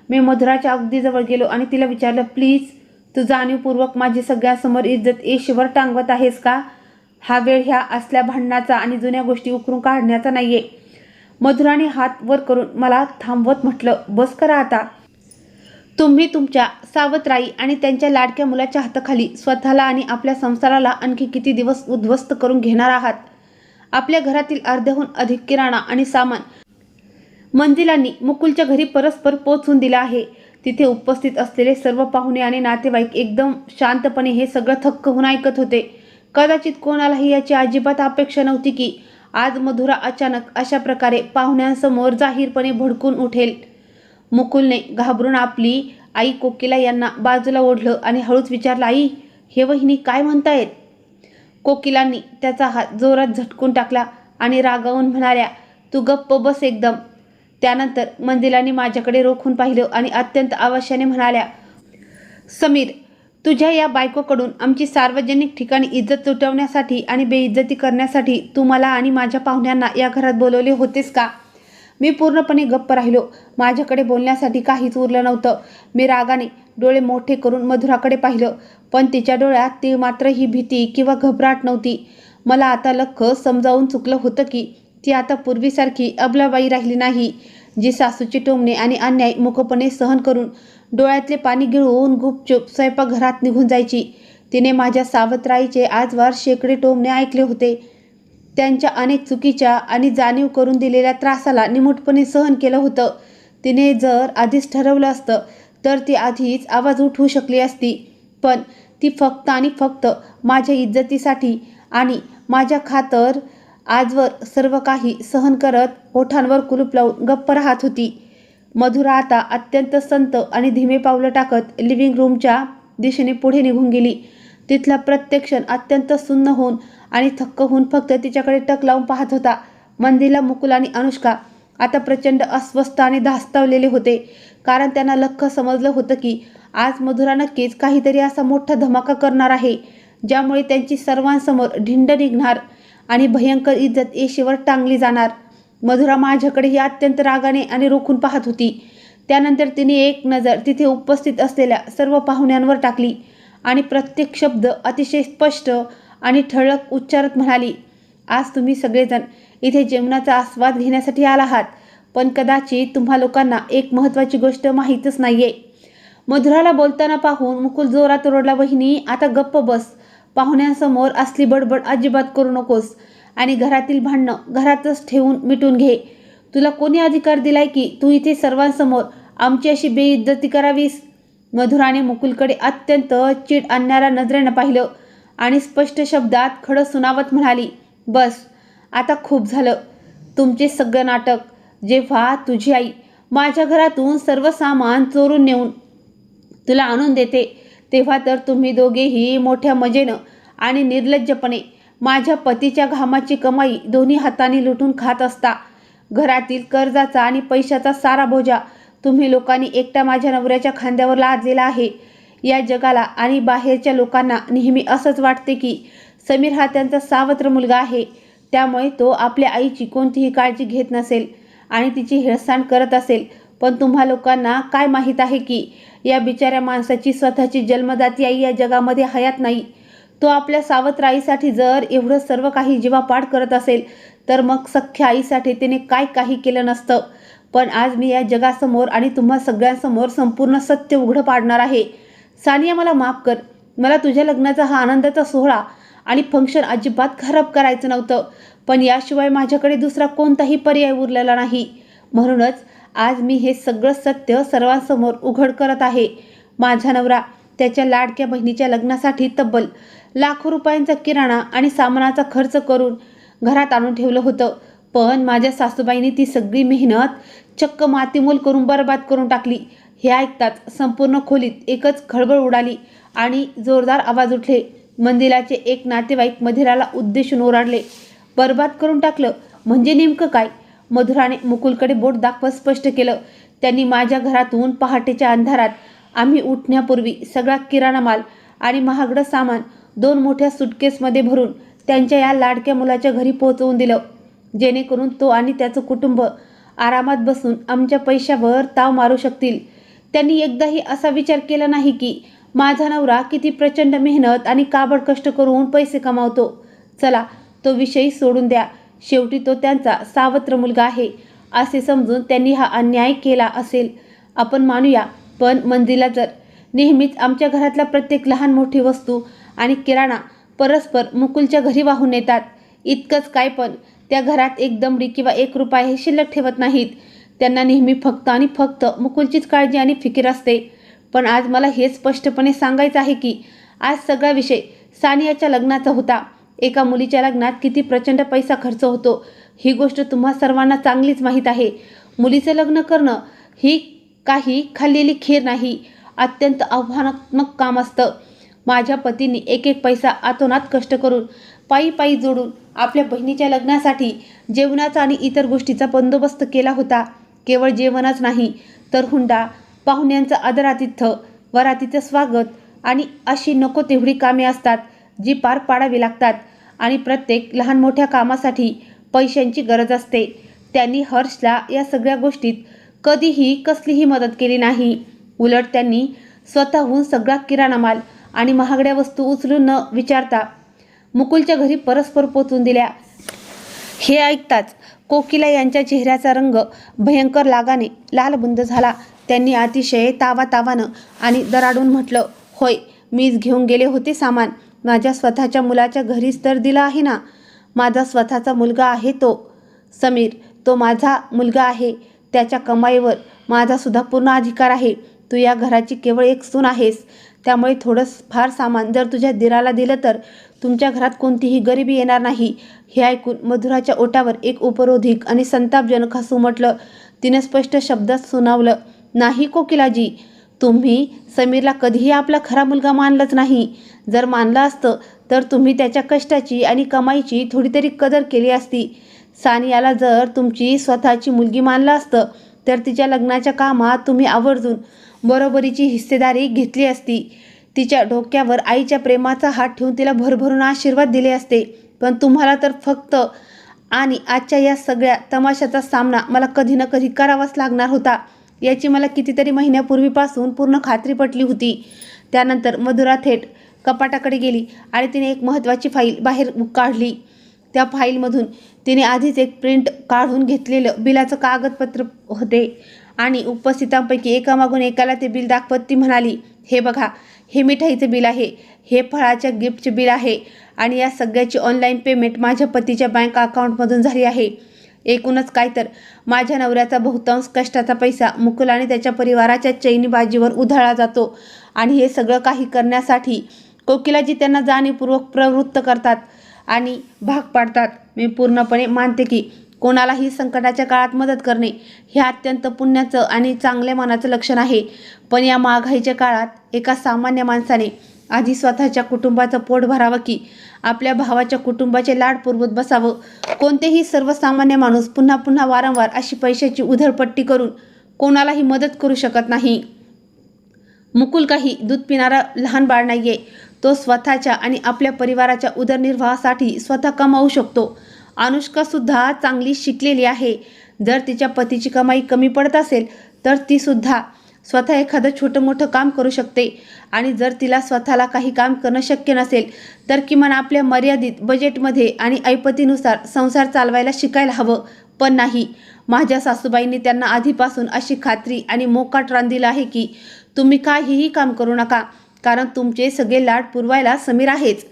A: मी मधुराच्या अगदी जवळ गेलो आणि तिला विचारलं, प्लीज, तू जाणीवपूर्वक माझी सगळ्यांसमोर इज्जत एशीवर टांगवत आहेस का? हा वेळ ह्या असल्या भांडणाचा आणि जुन्या गोष्टी उकरून काढण्याचा नाहीये. मधुराने हात वर करून मला थांबवत म्हटलं, बस करा आता. तुम्ही तुमच्या सावत्राई आणि त्यांच्या लाडक्या मुलाच्या हाताखाली स्वतःला आणि आपल्या संसाराला आणखी किती दिवस उद्ध्वस्त करून घेणार आहात? आपल्या घरातील अर्ध्याहून अधिक किराणा आणि सामान मंजिलांनी मुकुलच्या घरी परस्पर पोचवून दिला आहे. तिथे उपस्थित असलेले सर्व पाहुणे आणि नातेवाईक एकदम शांतपणे हे सगळं थक्क होऊन ऐकत होते. कदाचित कोणालाही याची अजिबात अपेक्षा नव्हती की आज मधुरा अचानक अशा प्रकारे पाहुण्यांसमोर जाहीरपणे भडकून उठेल. मुकुलने घाबरून आपली आई कोकिला यांना बाजूला ओढलं आणि हळूच विचारलं, आई, हे वहिनी काय म्हणतायत? कोकिलांनी त्याचा हात जोरात झटकून टाकला आणि रागावून म्हणाल्या, तू गप्प बस एकदम. त्यानंतर मंजिलाने माझ्याकडे रोखून पाहिलं आणि अत्यंत आवाशाने म्हणाल्या, समीर, तुझ्या या बायकोकडून आमची सार्वजनिक ठिकाणी इज्जत लुटवण्यासाठी आणि बेइज्जती करण्यासाठी तू मला आणि माझ्या पाहुण्यांना या घरात बोलवले होतेस का? मी पूर्णपणे गप्प राहिलो. माझ्याकडे बोलण्यासाठी काहीच उरलं नव्हतं. मी रागाने डोळे मोठे करून मधुराकडे पाहिलं, पण तिच्या डोळ्यात ती मात्र ही भीती किंवा घबराट नव्हती. मला आता लख्ख समजावून चुकलं होतं की ती आता पूर्वीसारखी अबलाबाई राहिली नाही, जी सासूचे टोमणे आणि अन्याय मुकपणे सहन करून डोळ्यातले पाणी गिळून गुपचूप स्वयंपाकघरात निघून जायची. तिने माझ्या सावत्राईचे आजवर शेकडे टोमणे ऐकले होते. त्यांच्या अनेक चुकीच्या आणि जाणीव करून दिलेल्या त्रासाला निमूटपणे सहन केलं होतं. तिने जर आधीच ठरवलं असतं तर ती आधीच आवाज उठवू शकली असती, पण ती फक्त आणि फक्त माझ्या इज्जतीसाठी आणि माझ्या खातर आजवर सर्व काही सहन करत ओठांवर कुलूप लावून गप्प राहत होती. मधुरा आता अत्यंत संत आणि धीमे पावलं टाकत लिव्हिंग रूमच्या दिशेने पुढे निघून गेली. तिथला प्रत्येक क्षण अत्यंत सुन्न होऊन आणि थक्क होऊन फक्त तिच्याकडे टक लावून पाहत होता. मंजिला, मुकुल आणि अनुष्का आता प्रचंड अस्वस्थ आणि धास्तावलेले होते, कारण त्यांना लख्ख समजलं होतं की आज मधुरा नक्कीच काहीतरी असा मोठा धमाका करणार आहे, ज्यामुळे त्यांची सर्वांसमोर ढिंड निघणार आणि भयंकर इज्जत एशीवर टांगली जाणार. मधुरा माझ्याकडेही अत्यंत रागाने आणि रोखून पाहत होती. त्यानंतर तिने एक नजर तिथे उपस्थित असलेल्या सर्व पाहुण्यांवर टाकली आणि प्रत्येक शब्द अतिशय स्पष्ट आणि ठळक उच्चारत म्हणाली, आज तुम्ही सगळेजण इथे जेवणाचा आस्वाद घेण्यासाठी आला आहात, पण कदाचित तुम्हा लोकांना एक महत्त्वाची गोष्ट माहीतच नाहीये. मधुराला बोलताना पाहून मुकुल जोरात ओरडला, वहिनी, आता गप्प बस. पाहुण्यांसमोर असली बडबड अजिबात करू नकोस आणि घरातील भांडणं घरातच ठेवून मिटून घे.
B: तुला कोणी अधिकार दिलाय की तू इथे सर्वांसमोर आमची अशी बेइज्जती करावीस? मधुराने मुकुलकडे अत्यंत चीड आणणाऱ्या नजरेनं पाहिलं आणि स्पष्ट शब्दात खडं सुनावत म्हणाली, बस, आता खूप झालं तुमचे सगळं नाटक. जेव्हा तुझी आई माझ्या घरातून सर्व सामान चोरून नेऊन तुला आणून देते, तेव्हा तर तुम्ही दोघेही मोठ्या मजेनं आणि निर्लज्जपणे माझ्या पतीच्या घामाची कमाई दोन्ही हातांनी लुटून खात असता. घरातील कर्जाचा आणि पैशाचा सारा बोजा तुम्ही लोकांनी एकट्या माझ्या नवऱ्याच्या खांद्यावर लादलेला आहे. या जगाला आणि बाहेरच्या लोकांना नेहमी असंच वाटते की समीर हा त्यांचा सावत्र मुलगा आहे, त्यामुळे तो आपल्या आईची कोणतीही काळजी घेत नसेल आणि तिची हेळसांड करत असेल. पण तुम्हा लोकांना काय माहीत आहे की या बिचाऱ्या माणसाची स्वतःची जन्मदाती आई या जगामध्ये हयात नाही. तो आपल्या सावत्र आईसाठी जर एवढं सर्व काही जीवापाड करत असेल तर मग सख्ख्या आईसाठी तिने काय काही केलं नसतं. पण आज मी या जगासमोर आणि तुम्हा सगळ्यांसमोर संपूर्ण सत्य उघडं पाडणार आहे. सानिया, मला माफ कर. मला तुझ्या लग्नाचा हा आनंदाचा सोहळा आणि फंक्शन अजिबात खराब करायचं नव्हतं, पण याशिवाय माझ्याकडे दुसरा कोणताही पर्याय उरलेला नाही. म्हणूनच आज मी हे सगळं सत्य सर्वांसमोर उघड करत आहे. माझा नवरा त्याच्या लाडक्या बहिणीच्या लग्नासाठी तब्बल लाखो रुपयांचा किराणा आणि सामानाचा खर्च करून घरात आणून ठेवलं होतं, पण माझ्या सासूबाईंनी ती सगळी मेहनत चक्क मातीमोल करून बरबाद करून टाकली. हे ऐकताच संपूर्ण खोलीत एकच खळबळ उडाली आणि जोरदार आवाज उठले. मंदिराचे एक नातेवाईक मधुराला उद्देशून ओरडले, बरबाद करून टाकलं म्हणजे नेमकं काय? मधुराने मुकुलकडे बोट दाखवत स्पष्ट केलं, त्यांनी माझ्या घरातून पहाटेच्या अंधारात आम्ही उठण्यापूर्वी सगळा किराणा माल आणि महागडं सामान 2 मोठ्या सुटकेसमध्ये भरून त्यांच्या या लाडक्या मुलाच्या घरी पोहोचवून दिलं, जेणेकरून तो आणि त्याचं कुटुंब आरामात बसून आमच्या पैशावर ताव मारू शकतील. त्यांनी एकदाही असा विचार केला नाही की माझा नवरा किती प्रचंड मेहनत आणि काबड कष्ट करून पैसे कमावतो. चला, तो विषय सोडून द्या. शेवटी तो त्यांचा सावत्र मुलगा आहे असे समजून त्यांनी हा अन्याय केला असेल, आपण मानूया. पण मंदिरला जर नेहमीच आमच्या घरातल्या प्रत्येक लहान मोठी वस्तू आणि किराणा परस्पर मुकुलच्या घरी वाहून नेतात. इतकंच काय, पण त्या घरात एक दमडी किंवा 1 रुपया हे शिल्लक ठेवत नाहीत. त्यांना नेहमी फक्त आणि फक्त मुकुलचीच काळजी आणि फिकीर असते. पण आज मला हे स्पष्टपणे सांगायचं आहे की आज सगळा विषय सानियाच्या लग्नाचा होता. एका मुलीच्या लग्नात किती प्रचंड पैसा खर्च होतो ही गोष्ट तुम्हा सर्वांना चांगलीच माहीत आहे. मुलीचं लग्न करणं ही काही खाल्लेली खीर नाही, अत्यंत आव्हानात्मक काम असतं. माझ्या पतींनी एक एक पैसा आतोनात कष्ट करून पायी पायी जोडून आपल्या बहिणीच्या लग्नासाठी जेवणाचा आणि इतर गोष्टीचा बंदोबस्त केला होता. केवळ जेवणच नाही तर हुंडा, पाहुण्यांचं आदरातिथ्य, वरातीचं स्वागत आणि अशी नको तेवढी कामे असतात जी पार पाडावी लागतात आणि प्रत्येक लहान मोठ्या कामासाठी पैशांची गरज असते. त्यांनी हर्षला या सगळ्या गोष्टीत कधीही कसलीही मदत केली नाही. उलट त्यांनी स्वतःहून सगळा किराणा माल आणि महागड्या वस्तू उचलून न विचारता मुकुलच्या घरी परस्पर पोचवून दिल्या. हे ऐकताच कोकिला यांच्या चेहऱ्याचा रंग भयंकर लागाने लालबुंद झाला. त्यांनी अतिशय तावातावानं आणि दराडून म्हटलं, होय, मीच घेऊन गेले होते सामान. माझ्या स्वतःच्या मुलाच्या घरीच तर दिला आहे ना. माझा स्वतःचा मुलगा आहे तो समीर, तो माझा मुलगा आहे. त्याच्या कमाईवर माझा सुद्धा पूर्ण अधिकार आहे. तू या घराची केवळ एक सून आहेस, त्यामुळे थोडं फार सामान जर तुझ्या दिराला दिलं तर तुमच्या घरात कोणतीही गरिबी येणार नाही. हे ऐकून मधुराच्या ओठावर एक उपरोधिक आणि संतापजनक हसू उमटलं. तिने स्पष्ट शब्दात सुनावलं, नाही कोकिलाजी, तुम्ही समीरला कधीही आपला खरा मुलगा मानलंच नाही. जर मानलं असतं तर तुम्ही त्याच्या कष्टाची आणि कमाईची थोडी तरी कदर केली असती. सानियाला जर तुमची स्वतःची मुलगी मानलं असतं तर तिच्या लग्नाच्या कामात तुम्ही आवर्जून बरोबरीची हिस्सेदारी घेतली असती. तिच्या डोक्यावर आईच्या प्रेमाचा हात ठेवून तिला भरभरून आशीर्वाद दिले असते. पण तुम्हाला तर फक्त आणि आजच्या या सगळ्या तमाशाचा सामना मला कधी ना कधी करावाच लागणार होता, याची मला कितीतरी महिन्यापूर्वीपासून पूर्ण खात्री पटली होती. त्यानंतर मधुरा थेट कपाटाकडे गेली आणि तिने एक महत्त्वाची फाईल बाहेर काढली. त्या फाईलमधून तिने आधीच एक प्रिंट काढून घेतलेलं बिलाचं कागदपत्र होते आणि उपस्थितांपैकी एकामागून एकाला ते बिल दाखवत ती म्हणाली, हे बघा, हे मिठाईचं बिल आहे, हे फळाच्या गिफ्टचे बिल आहे आणि या सगळ्याची ऑनलाईन पेमेंट माझ्या पतीच्या बँक अकाउंटमधून झाली आहे. एकूणच काय तर माझ्या नवऱ्याचा बहुतांश कष्टाचा पैसा मुकुल आणि त्याच्या परिवाराच्या चैनीबाजीवर उधळला जातो आणि हे सगळं काही करण्यासाठी कोकिलाजी त्यांना जाणीवपूर्वक प्रवृत्त करतात आणि भाग पाडतात. मी पूर्णपणे मानते की कोणालाही संकटाच्या काळात मदत करणे हे अत्यंत पुण्याचं आणि चांगल्या मनाचं लक्षण आहे. पण या महागाईच्या काळात एका सामान्य माणसाने आधी स्वतःच्या कुटुंबाचं पोट भरावं की आपल्या भावाच्या कुटुंबाचे लाड पुरवत बसावं. कोणतेही सर्वसामान्य माणूस पुन्हा पुन्हा वारंवार अशी पैशाची उधळपट्टी करून कोणालाही मदत करू शकत नाही. मुकुल काही दूध पिणारा लहान बाळ नाहीये. तो स्वतःच्या आणि आपल्या परिवाराच्या उदरनिर्वाहासाठी स्वतः कमावू शकतो. अनुष्कासुद्धा चांगली शिकलेली आहे. जर तिच्या पतीची कमाई कमी पडत असेल तर ती सुद्धा स्वतः एखादं छोटं मोठं काम करू शकते आणि जर तिला स्वतःला काही काम करणं शक्य नसेल तर किमान आपल्या मर्यादित बजेटमध्ये आणि ऐपतीनुसार संसार चालवायला शिकायला हवं. पण नाही, माझ्या सासूबाईंनी त्यांना आधीपासून अशी खात्री आणि मोकाट रान दिला आहे की तुम्ही काहीही काम करू नका, कारण तुमचे सगळे लाड पुरवायला समीर आहेच.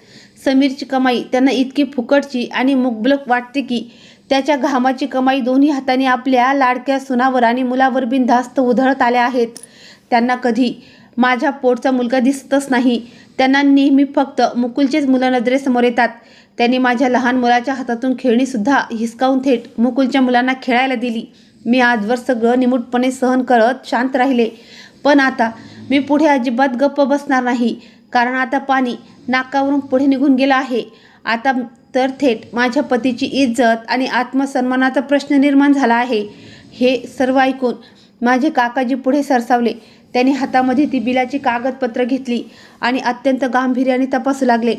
B: समीरची कमाई त्यांना इतकी फुकटची आणि मुबलक वाटते की त्याच्या घामाची कमाई दोन्ही हाताने आपल्या लाडक्या सुनावर आणि मुलावर बिनधास्त उधळत आल्या आहेत. त्यांना कधी माझ्या पोटचा मुलगा दिसतच नाही. त्यांना नेहमी फक्त मुकुलचेच मुलं नजरेसमोर येतात. त्यांनी माझ्या लहान मुलाच्या हातातून खेळणीसुद्धा हिसकावून थेट मुकुलच्या मुलांना खेळायला दिली. मी आजवर सगळं निमूटपणे सहन करत शांत राहिले. पण आता मी पुढे अजिबात गप्प बसणार नाही, कारण आता पाणी नाकावरून पुढे निघून गेलं आहे. आता तर थेट माझ्या पतीची इज्जत आणि आत्मसन्मानाचा प्रश्न निर्माण झाला आहे. हे सर्व ऐकून माझे काकाजी पुढे सरसावले. त्यांनी हातामध्ये ती बिलाची कागदपत्र घेतली आणि अत्यंत गांभीर्याने तपासू लागले.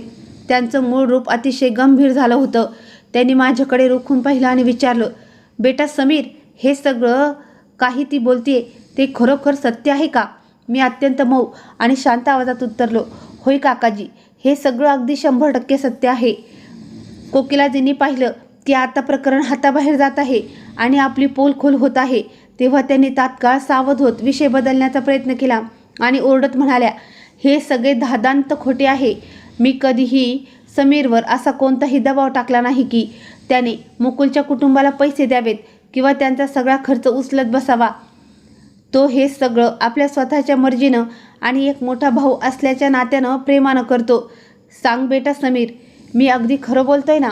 B: त्यांचं मूळ रूप अतिशय गंभीर झालं होतं. त्यांनी माझ्याकडे रोखून पाहिलं आणि विचारलं, बेटा समीर, हे सगळं काही ती बोलतीये ते खरोखर सत्य आहे का? मी अत्यंत मऊ आणि शांत आवाजात उत्तरलो, होय काकाजी, हे सगळं अगदी 100% सत्य आहे. कोकिलाजींनी पाहिलं की आता प्रकरण हाताबाहेर जात आहे आणि आपली पोल खोल होत आहे तेव्हा त्यांनी तात्काळ सावध होत विषय बदलण्याचा प्रयत्न केला आणि ओरडत म्हणाल्या, हे सगळे धादांत खोटे आहे. मी कधीही समीरवर असा कोणताही दबाव टाकला नाही की त्याने मुकुलच्या कुटुंबाला पैसे द्यावेत किंवा त्यांचा सगळा खर्च उचलत बसावा. तो हे सगळं आपल्या स्वतःच्या मर्जीनं आणि एक मोठा भाऊ असल्याच्या नात्यानं प्रेमानं करतो. सांग बेटा समीर, मी अगदी खरं बोलतोय ना?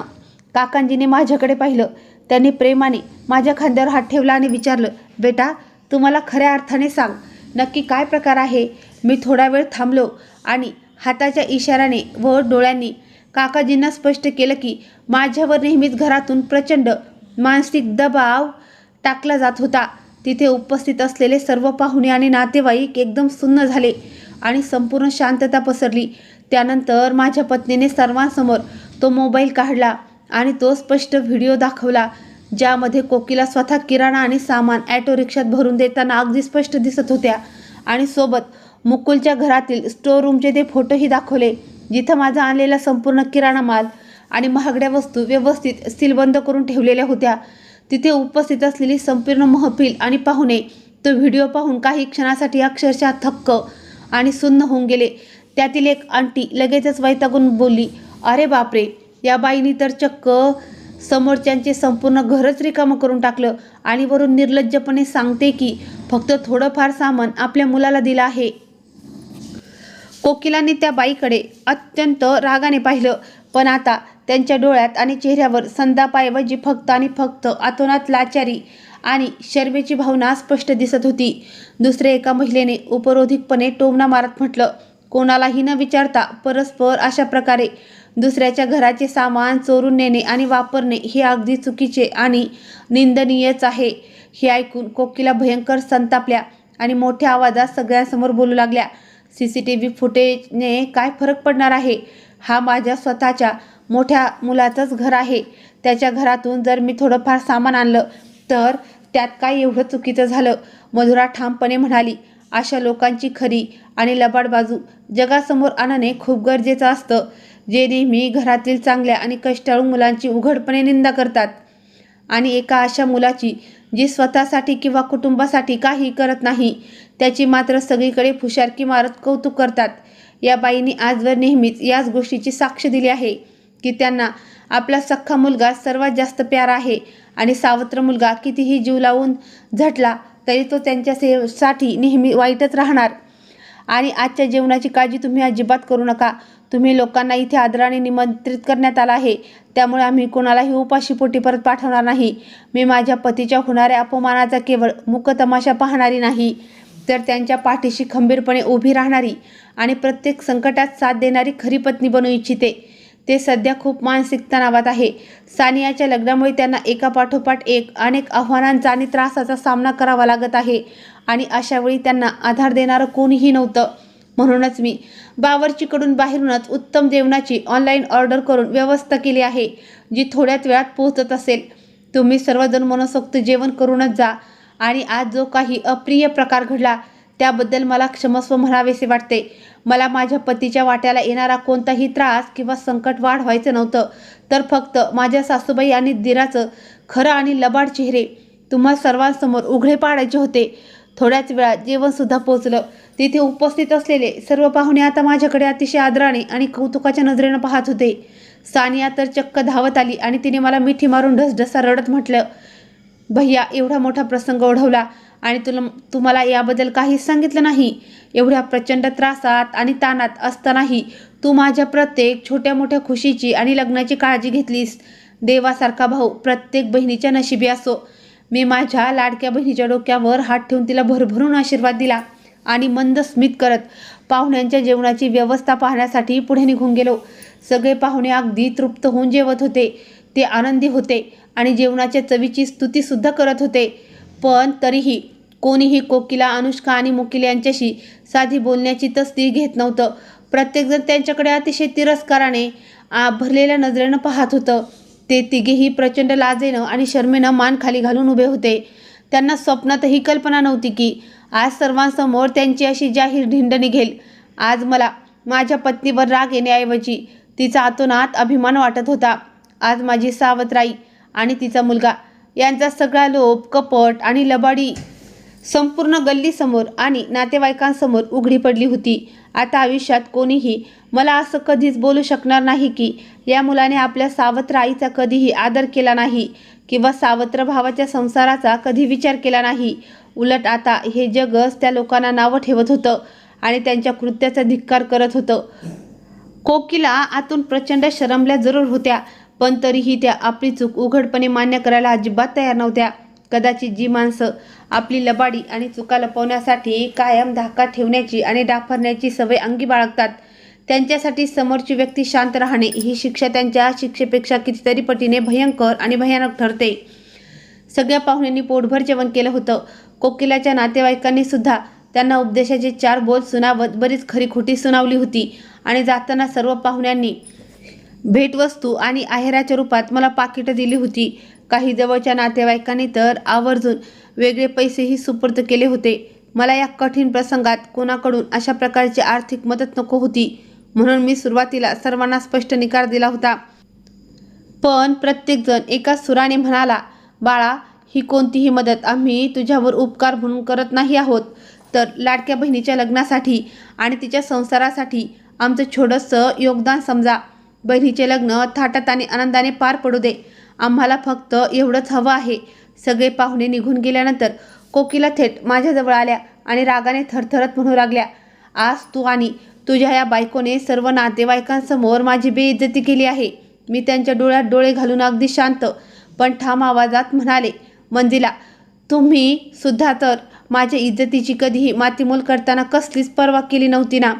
B: काकांजीने माझ्याकडे पाहिलं. त्यांनी प्रेमाने माझ्या खांद्यावर हात ठेवला आणि विचारलं, बेटा तू मला खऱ्या अर्थाने सांग, नक्की काय प्रकार आहे? मी थोडा वेळ थांबलो आणि हाताच्या इशाऱ्याने व डोळ्यांनी काकाजींना स्पष्ट केलं की माझ्यावर नेहमीच घरातून प्रचंड मानसिक दबाव टाकला जात होता. तिथे उपस्थित असलेले सर्व पाहुणे आणि नातेवाईक एकदम सुन्न झाले आणि संपूर्ण शांतता पसरली. त्यानंतर माझ्या पत्नीने सर्वांसमोर तो मोबाईल काढला आणि तो स्पष्ट व्हिडिओ दाखवला ज्यामध्ये कोकिला स्वतः किराणा आणि सामान ॲटो रिक्षात भरून देताना अगदी स्पष्ट दिसत होत्या आणि सोबत मुकुलच्या घरातील स्टोर रूमचे ते फोटोही दाखवले जिथं माझा आणलेला संपूर्ण किराणा माल आणि महागड्या वस्तू व्यवस्थित सीलबंद करून ठेवलेल्या होत्या. तिथे उपस्थित असलेली संपूर्ण महफिल आणि पाहुणे तो व्हिडिओ पाहून काही क्षणासाठी अक्षरशः थक्क आणि सुन्न होऊन गेले. त्यातील एक आंटी लगेचच वैतागून बोलली, अरे बापरे, या बाईनी तर चक्क समोरच्यांचे संपूर्ण घरच रिकामं करून टाकलं आणि वरून निर्लज्जपणे सांगते की फक्त थोडंफार सामान आपल्या मुलाला दिलं आहे. कोकिलाने त्या बाईकडे अत्यंत रागाने पाहिलं, पण आता त्यांच्या डोळ्यात आणि चेहऱ्यावर संतापाऐवजी फक्त आणि फक्त अतोनात लाचारी आणि शरमेची भावना स्पष्ट दिसत होती. दुसऱ्या एका महिलेने उपरोधिकपणे टोमणा मारत म्हटलं, कोणालाही न विचारता परस्पर अशा प्रकारे दुसऱ्याच्या घराचे सामान चोरून नेणे आणि वापरणे हे अगदी चुकीचे आणि निंदनीयच आहे. हे ऐकून कोकिला भयंकर संतापल्या आणि मोठ्या आवाजात सगळ्यांसमोर बोलू लागल्या, CCTV फुटेजने काय फरक पडणार आहे? हा माझ्या स्वतःच्या मोठ्या मुलाचंच घर आहे. त्याच्या घरातून जर मी थोडंफार सामान आणलं तर त्यात काय एवढं चुकीचं झालं? मधुरा ठामपणे म्हणाली, अशा लोकांची खरी आणि लबाड बाजू जगासमोर आणणे खूप गरजेचं असतं, जे नेहमी घरातील चांगल्या आणि कष्टाळू मुलांची उघडपणे निंदा करतात. आणि एका अशा मुलाची जी स्वतःसाठी किंवा कुटुंबासाठी काही करत नाही त्याची मात्र सगळीकडे फुशारकी मारत कौतुक करतात. या बाईंनी आजवर नेहमीच याच गोष्टीची साक्ष दिली आहे. की त्यांना आपला सख्खा मुलगा सर्वात जास्त प्यारा आहे आणि सावत्र मुलगा कितीही जीव लावून झटला तरी तो त्यांच्यासाठी नेहमी वाईटच राहणार. आणि आजच्या जेवणाची काळजी तुम्ही अजिबात करू नका. तुम्ही लोकांना इथे आदराने निमंत्रित करण्यात आला आहे, त्यामुळे आम्ही कोणालाही उपाशीपोटी परत पाठवणार नाही. मी माझ्या पतीच्या होणाऱ्या अपमानाचा केवळ मुकतमाशा पाहणारी नाही, तर त्यांच्या पाठीशी खंबीरपणे उभी राहणारी आणि प्रत्येक संकटात साथ देणारी खरी पत्नी बनू इच्छिते. ते सध्या खूप मानसिक तणावात आहे. सानियाच्या लग्नामुळे त्यांना एकापाठोपाठ एक अनेक आव्हानांचा आणि त्रासाचा सामना करावा लागत आहे आणि अशावेळी त्यांना आधार देणारं कोणीही नव्हतं. म्हणूनच मी बावर्चीकडून बाहेरूनच उत्तम जेवणाची ऑनलाईन ऑर्डर करून व्यवस्था केली आहे, जी थोड्याच वेळात पोहोचत असेल. तुम्ही सर्वजण मनसोक्त जेवण करूनच जा. आणि आज जो काही अप्रिय प्रकार घडला त्याबद्दल मला क्षमस्व म्हणावेसे वाटते. मला माझ्या पतीच्या वाट्याला येणारा कोणताही त्रास किंवा संकट वाढवायचं नव्हतं, तर फक्त माझ्या सासूबाई आणि दिराचं खरं आणि लबाड चेहरे तुम्हा सर्वांसमोर उघडे पाडायचे होते. थोड्याच वेळात जेवणसुद्धा पोचलं. तिथे उपस्थित असलेले सर्व पाहुणे आता माझ्याकडे अतिशय आदराने आणि कौतुकाच्या नजरेनं पाहत होते. सानिया तर चक्क धावत आली आणि तिने मला मिठी मारून ढसढसा रडत म्हटलं, भैया, एवढा मोठा प्रसंग ओढवला आणि तुम्हाला याबद्दल काहीच सांगितलं नाही. एवढ्या प्रचंड त्रासात आणि ताणात असतानाही तू माझ्या प्रत्येक छोट्या मोठ्या खुशीची आणि लग्नाची काळजी घेतलीस. देवासारखा भाऊ प्रत्येक बहिणीच्या नशिबी असो. मी माझ्या लाडक्या बहिणीच्या डोक्यावर हात ठेवून तिला भरभरून आशीर्वाद दिला आणि मंद स्मित करत पाहुण्यांच्या जेवणाची व्यवस्था पाहण्यासाठी पुढे निघून गेलो. सगळे पाहुणे अगदी तृप्त होऊन जेवत होते. ते आनंदी होते आणि जेवणाच्या चवीची स्तुतीसुद्धा करत होते. पण तरीही कोणीही कोकिला, अनुष्का आणि मुकील यांच्याशी साधी बोलण्याची तसदी घेत नव्हतं. प्रत्येकजण त्यांच्याकडे अतिशय तिरस्काराने भरलेल्या नजरेनं पाहत होतं. ते तिघेही प्रचंड लाजेनं आणि शर्मेनं मान खाली घालून उभे होते. त्यांना स्वप्नातही कल्पना नव्हती की आज सर्वांसमोर त्यांची अशी जाहीर ढिंड निघेल. आज मला माझ्या पत्नीवर राग येण्याऐवजी तिचा अतोनात अभिमान वाटत होता. आज माझी सावत्राई आणि तिचा मुलगा यांचा सगळा लोभ, कपट आणि लबाडी संपूर्ण गल्लीसमोर आणि नातेवाईकांसमोर उघडी पडली होती. आता आयुष्यात कोणीही मला असं कधीच बोलू शकणार नाही की या मुलाने आपल्या सावत्र आईचा कधीही आदर केला नाही किंवा सावत्र भावाच्या संसाराचा कधी विचार केला नाही. उलट आता हे जगच त्या लोकांना नावं ठेवत होतं आणि त्यांच्या कृत्याचा धिक्कार करत होतं. कोकिला आतून प्रचंड शरमल्या जरूर होत्या, पण तरीही त्या आपली चूक उघडपणे मान्य करायला अजिबात तयार नव्हत्या. कदाचित जी माणसं आपली लबाडी आणि चुका लपवण्यासाठी कायम धाका ठेवण्याची आणि डाफरण्याची सवय अंगी बाळगतात, त्यांच्यासाठी समोरची व्यक्ती शांत राहणे ही शिक्षा त्यांच्या शिक्षेपेक्षा कितीतरी पटीने भयंकर आणि भयानक ठरते. सगळ्या पाहुण्यांनी पोटभर जेवण केलं होतं. कोकिलाच्या नातेवाईकांनी सुद्धा त्यांना उपदेशाचे 4 बोल सुनावत बरीच खरीखोटी सुनावली होती आणि जाताना सर्व पाहुण्यांनी भेटवस्तू आणि आहेराच्या रूपात मला पाकिटं दिली होती. काही जवळच्या नातेवाईकांनी तर आवर्जून वेगळे पैसेही सुपूर्द केले होते. मला या कठीण प्रसंगात कोणाकडून अशा प्रकारची आर्थिक मदत नको होती, म्हणून मी सुरुवातीला सर्वांना स्पष्ट निकार दिला होता. पण प्रत्येकजण एकाच सुराने म्हणाला, बाळा, ही कोणतीही मदत आम्ही तुझ्यावर उपकार म्हणून करत नाही आहोत, तर लाडक्या बहिणीच्या लग्नासाठी आणि तिच्या संसारासाठी आमचं छोटंसं योगदान समजा. बहिणीचे लग्न थाटात आणि आनंदाने पार पडू दे. आम्हाला फक्त एवढंच हवं आहे. सगळे पाहुणे निघून गेल्यानंतर कोकिला थेट माझ्याजवळ आल्या आणि रागाने थरथरत म्हणू लागल्या, आज तू आणि तुझ्या या बायकोने सर्व नातेवाईकांसमोर माझी बेइज्जती केली आहे. मी त्यांच्या डोळ्यात डोळे घालून अगदी शांत पण ठाम आवाजात म्हणाले, मंजिला, तुम्ही सुद्धा तर माझ्या इज्जतीची कधीही मातीमोल करताना कसलीच पर्वा केली नव्हती ना.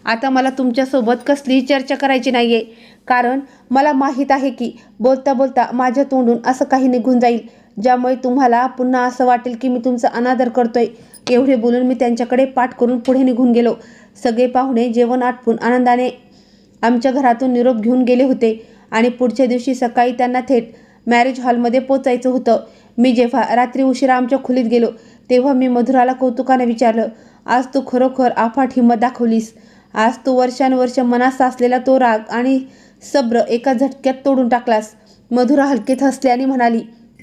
B: आता मला तुमच्यासोबत कसलीही चर्चा करायची नाही आहे, कारण मला माहीत आहे की बोलता बोलता माझ्या तोंडून असं काही निघून जाईल ज्यामुळे तुम्हाला पुन्हा असं वाटेल की मी तुमचा अनादर करतोय. एवढे बोलून मी त्यांच्याकडे पाठ करून पुढे निघून गेलो. सगळे पाहुणे जेवण आटपून आनंदाने आमच्या घरातून निरोप घेऊन गेले होते आणि पुढच्या दिवशी सकाळी त्यांना थेट मॅरेज हॉलमध्ये पोचायचं होतं. मी जेव्हा रात्री उशिरा आमच्या खोलीत गेलो तेव्हा मी मधुराला कौतुकाने विचारलं, आज तू खरोखर अफाट हिंमत दाखवलीस. आज तू वर्षानुवर्ष मनात साचलेला तो राग आणि सब्र एका झटक्यात तोडून टाकलास. मधुरा हलकेत हसली आणि म्हणाली,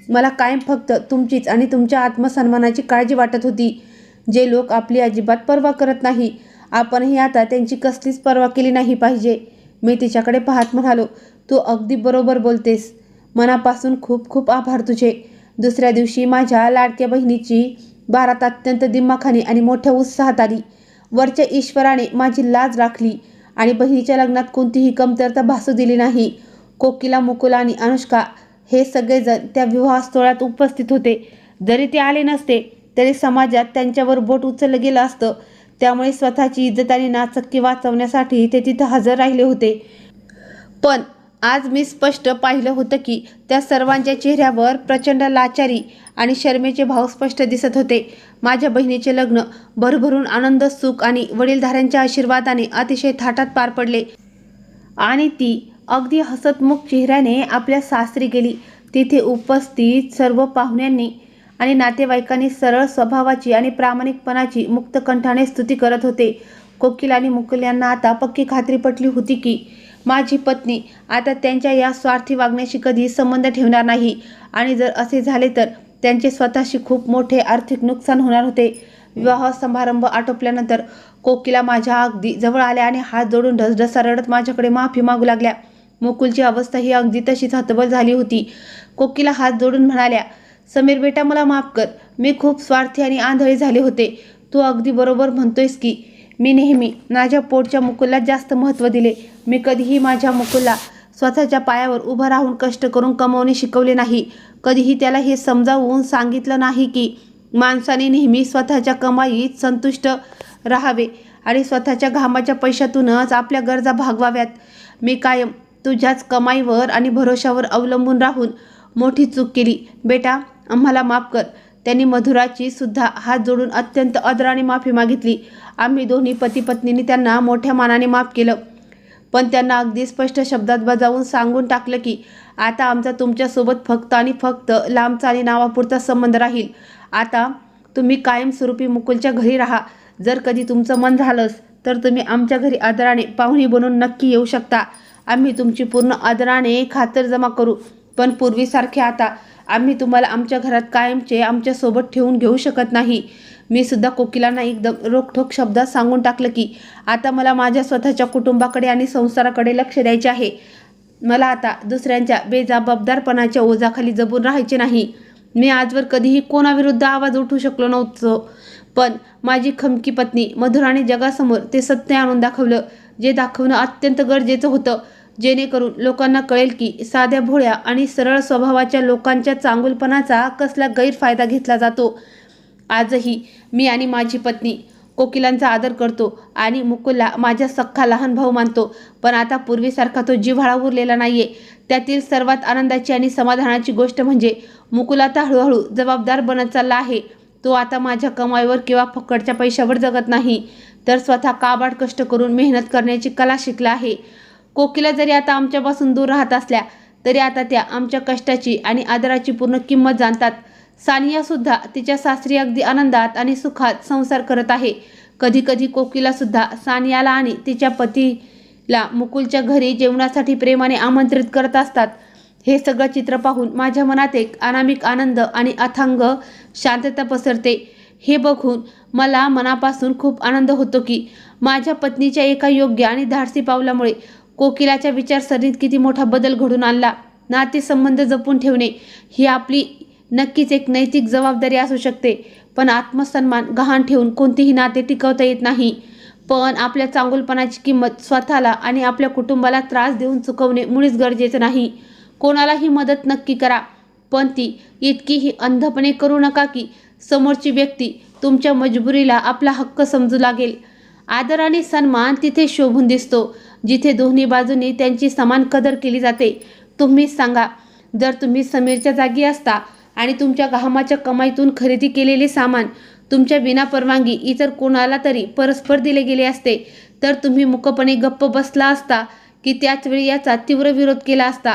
B: मला कायम फक्त तुमचीच आणि तुमच्या आत्मसन्मानाची काळजी वाटत होती. जे लोक आपली अजिबात पर्वा करत नाही, आपणही आता त्यांची कसलीच पर्वा केली नाही पाहिजे. मी तिच्याकडे पाहत म्हणालो, तू अगदी बरोबर बोलतेस. मनापासून खूप खूप आभार तुझे. दुसऱ्या दिवशी माझ्या लाडक्या बहिणीची बारात अत्यंत दिमाखाने आणि मोठ्या उत्साहात आली. वरच्या ईश्वराने माझी लाज राखली आणि बहिणीच्या लग्नात कोणतीही कमतरता भासू दिली नाही. कोकिला, मुकुल आणि अनुष्का हे सगळेजण त्या विवाह सोहळ्यात उपस्थित होते. जरी ते आले नसते तरी समाजात त्यांच्यावर बोट उचललं गेलं असतं. त्यामुळे स्वतःची इज्जत आणि नाचक्की वाचवण्यासाठी ते तिथं हजर राहिले होते. पण आज मी स्पष्ट पाहिलं होतं की त्या सर्वांच्या चेहऱ्यावर प्रचंड लाचारी आणि शरमेचे भाव स्पष्ट दिसत होते. माझ्या बहिणीचे लग्न भरभरून आनंद, सुख आणि वडीलधाऱ्यांच्या आशीर्वादाने अतिशय थाटात पार पडले आणि ती अगदी हसतमुख चेहऱ्याने आपल्या सासरी गेली. तिथे उपस्थित सर्व पाहुण्यांनी आणि नातेवाईकांनी सरळ स्वभावाची आणि प्रामाणिकपणाची मुक्त कंठाने स्तुती करत होते. कोकिल आणि मुकुल यांना आता पक्की खात्री पटली होती की माझी पत्नी आता त्यांच्या या स्वार्थी वागण्याशी कधी संबंध ठेवणार नाही आणि जर असे झाले तर त्यांचे स्वतःशी खूप मोठे आर्थिक नुकसान होणार होते. विवाह समारंभ आटोपल्यानंतर कोकिला माझ्या अगदी जवळ आल्या आणि हात जोडून ढसढसा रडत माझ्याकडे माफी मागू लागल्या. मुकुलची अवस्था ही अगदी तशीच हतबल झाली होती. कोकिला हात जोडून म्हणाल्या, समीर बेटा, मला माफ कर. मी खूप स्वार्थी आणि आंधळी झाले होते. तू अगदी बरोबर म्हणतोयस की मी नेहमी माझ्या पोटच्या मुकुलला जास्त महत्त्व दिले. मी कधीही माझ्या मुकुलला स्वतःच्या पायावर उभं राहून कष्ट करून कमवणे शिकवले नाही. कधीही त्याला हे समजावून सांगितलं नाही की माणसाने नेहमी स्वतःच्या कमाईत संतुष्ट राहावे आणि स्वतःच्या घामाच्या पैशातूनच आपल्या गरजा भागवाव्यात. मी कायम तुझ्याच कमाईवर आणि भरोशावर अवलंबून राहून मोठी चूक केली. बेटा, आम्हाला माफ कर. त्यांनी मधुराची सुद्धा हात जोडून अत्यंत आदराने माफी मागितली. आम्ही दोन्ही पती पत्नींनी त्यांना मोठ्या मानाने माफ केलं, पण त्यांना अगदी स्पष्ट शब्दात बजावून सांगून टाकलं की आता आमचा तुमच्यासोबत फक्त आणि फक्त लांबचा आणि नावापुरता संबंध राहील. आता तुम्ही कायमस्वरूपी मुकुलच्या घरी राहा. जर कधी तुमचं मन झालंच तर तुम्ही आमच्या घरी आदराने पाहुणी बनून नक्की येऊ शकता. आम्ही तुमची पूर्ण आदराने खातर जमा करू, पण पूर्वीसारखे आता आम्ही तुम्हाला आमच्या घरात कायमचे आमच्यासोबत ठेवून घेऊ शकत नाही. मी सुद्धा कोकिलांना एकदम रोखठोक शब्दात सांगून टाकलं की आता मला माझ्या स्वतःच्या कुटुंबाकडे आणि संसाराकडे लक्ष द्यायचे आहे. मला आता दुसऱ्यांच्या बेजबाबदारपणाच्या ओझाखाली जपून राहायचे नाही. मी आजवर कधीही कोणाविरुद्ध आवाज उठवू शकलो नव्हतो, पण माझी खमकी पत्नी मधुराने जगासमोर ते सत्य आणून दाखवलं, जे दाखवणं अत्यंत गरजेचं होतं, जेणेकरून लोकांना कळेल की साध्या भोळ्या आणि सरळ स्वभावाच्या लोकांच्या चांगुलपणाचा कसला गैरफायदा घेतला जातो. आजही मी आणि माझी पत्नी कोकिलांचा आदर करतो आणि मुकुलला माझ्या सख्खा लहान भाऊ मानतो, पण आता पूर्वीसारखा तो जिव्हाळा उरलेला नाहीये. त्यातील सर्वात आनंदाची आणि समाधानाची गोष्ट म्हणजे मुकुल आता हळूहळू जबाबदार बनत चालला आहे. तो आता माझ्या कमाईवर किंवा फुकटच्या पैशावर जगत नाही, तर स्वतः काबाड कष्ट करून मेहनत करण्याची कला शिकला आहे. कोकिला जरी आता आमच्यापासून दूर राहत असल्या तरी आता त्या आमच्या कष्टाची आणि आदराची पूर्ण किंमत जाणतात. सानिया सुद्धा तिच्या सासरी अगदी आनंदात आणि सुखात संसार करत आहे. कधी कधी कोकिला सुद्धा सानियाला आणि तिच्या पतीला मुकुलच्या घरी जेवणासाठी प्रेमाने आमंत्रित करत असतात. हे सगळं चित्र पाहून माझ्या मनात एक अनामिक आनंद आणि अथांग शांतता पसरते. हे बघून मला मनापासून खूप आनंद होतो की माझ्या पत्नीच्या एका योग्य आणि धाडसी पावलामुळे कोकिलाच्या विचारसरणीत किती मोठा बदल घडून आणला. नातेसंबंध जपून ठेवणे ही आपली नक्कीच एक नैतिक जबाबदारी असू शकते, पण आत्मसन्मान गहाण ठेवून कोणतेही नाते टिकवता येत नाही. पण आपल्या चांगुलपणाची किंमत स्वतःला आणि आपल्या कुटुंबाला त्रास देऊन चुकवणे मुळीच गरजेचं नाही. कोणालाही मदत नक्की करा, पण ती इतकीही अंधपणे करू नका की समोरची व्यक्ती तुमच्या मजबुरीला आपला हक्क समजू लागेल. आदर आणि सन्मान तिथे शोभून दिसतो जिथे दोन्ही बाजूंनी त्यांची समान कदर केली जाते. तुम्हीच सांगा, जर तुम्ही समीरच्या जागी असता आणि तुमच्या घामाच्या कमाईतून खरेदी केलेले सामान तुमच्या विनापरवानगी इतर कोणाला तरी परस्पर दिले गेले असते, तर तुम्ही मुकपणे गप्प बसला असता की त्याच वेळी याचा तीव्र विरोध केला असता?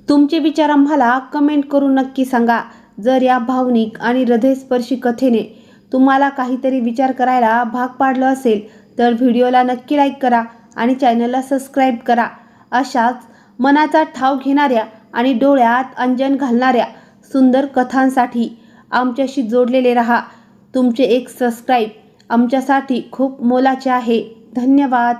B: तुमचे विचार आम्हाला कमेंट करून नक्की सांगा. जर या भावनिक आणि हृदयस्पर्शी कथेने तुम्हाला काहीतरी विचार करायला भाग पाडलं असेल तर व्हिडिओला नक्की लाईक करा आणि चॅनलला सबस्क्राईब करा. अशाच मनाचा ठाव घेणाऱ्या आणि डोळ्यात अंजन घालणाऱ्या सुंदर कथांसाठी आमच्याशी जोडलेले रहा. तुमचे एक सबस्क्राईब आमच्यासाठी खूप मोलाचे आहे. धन्यवाद.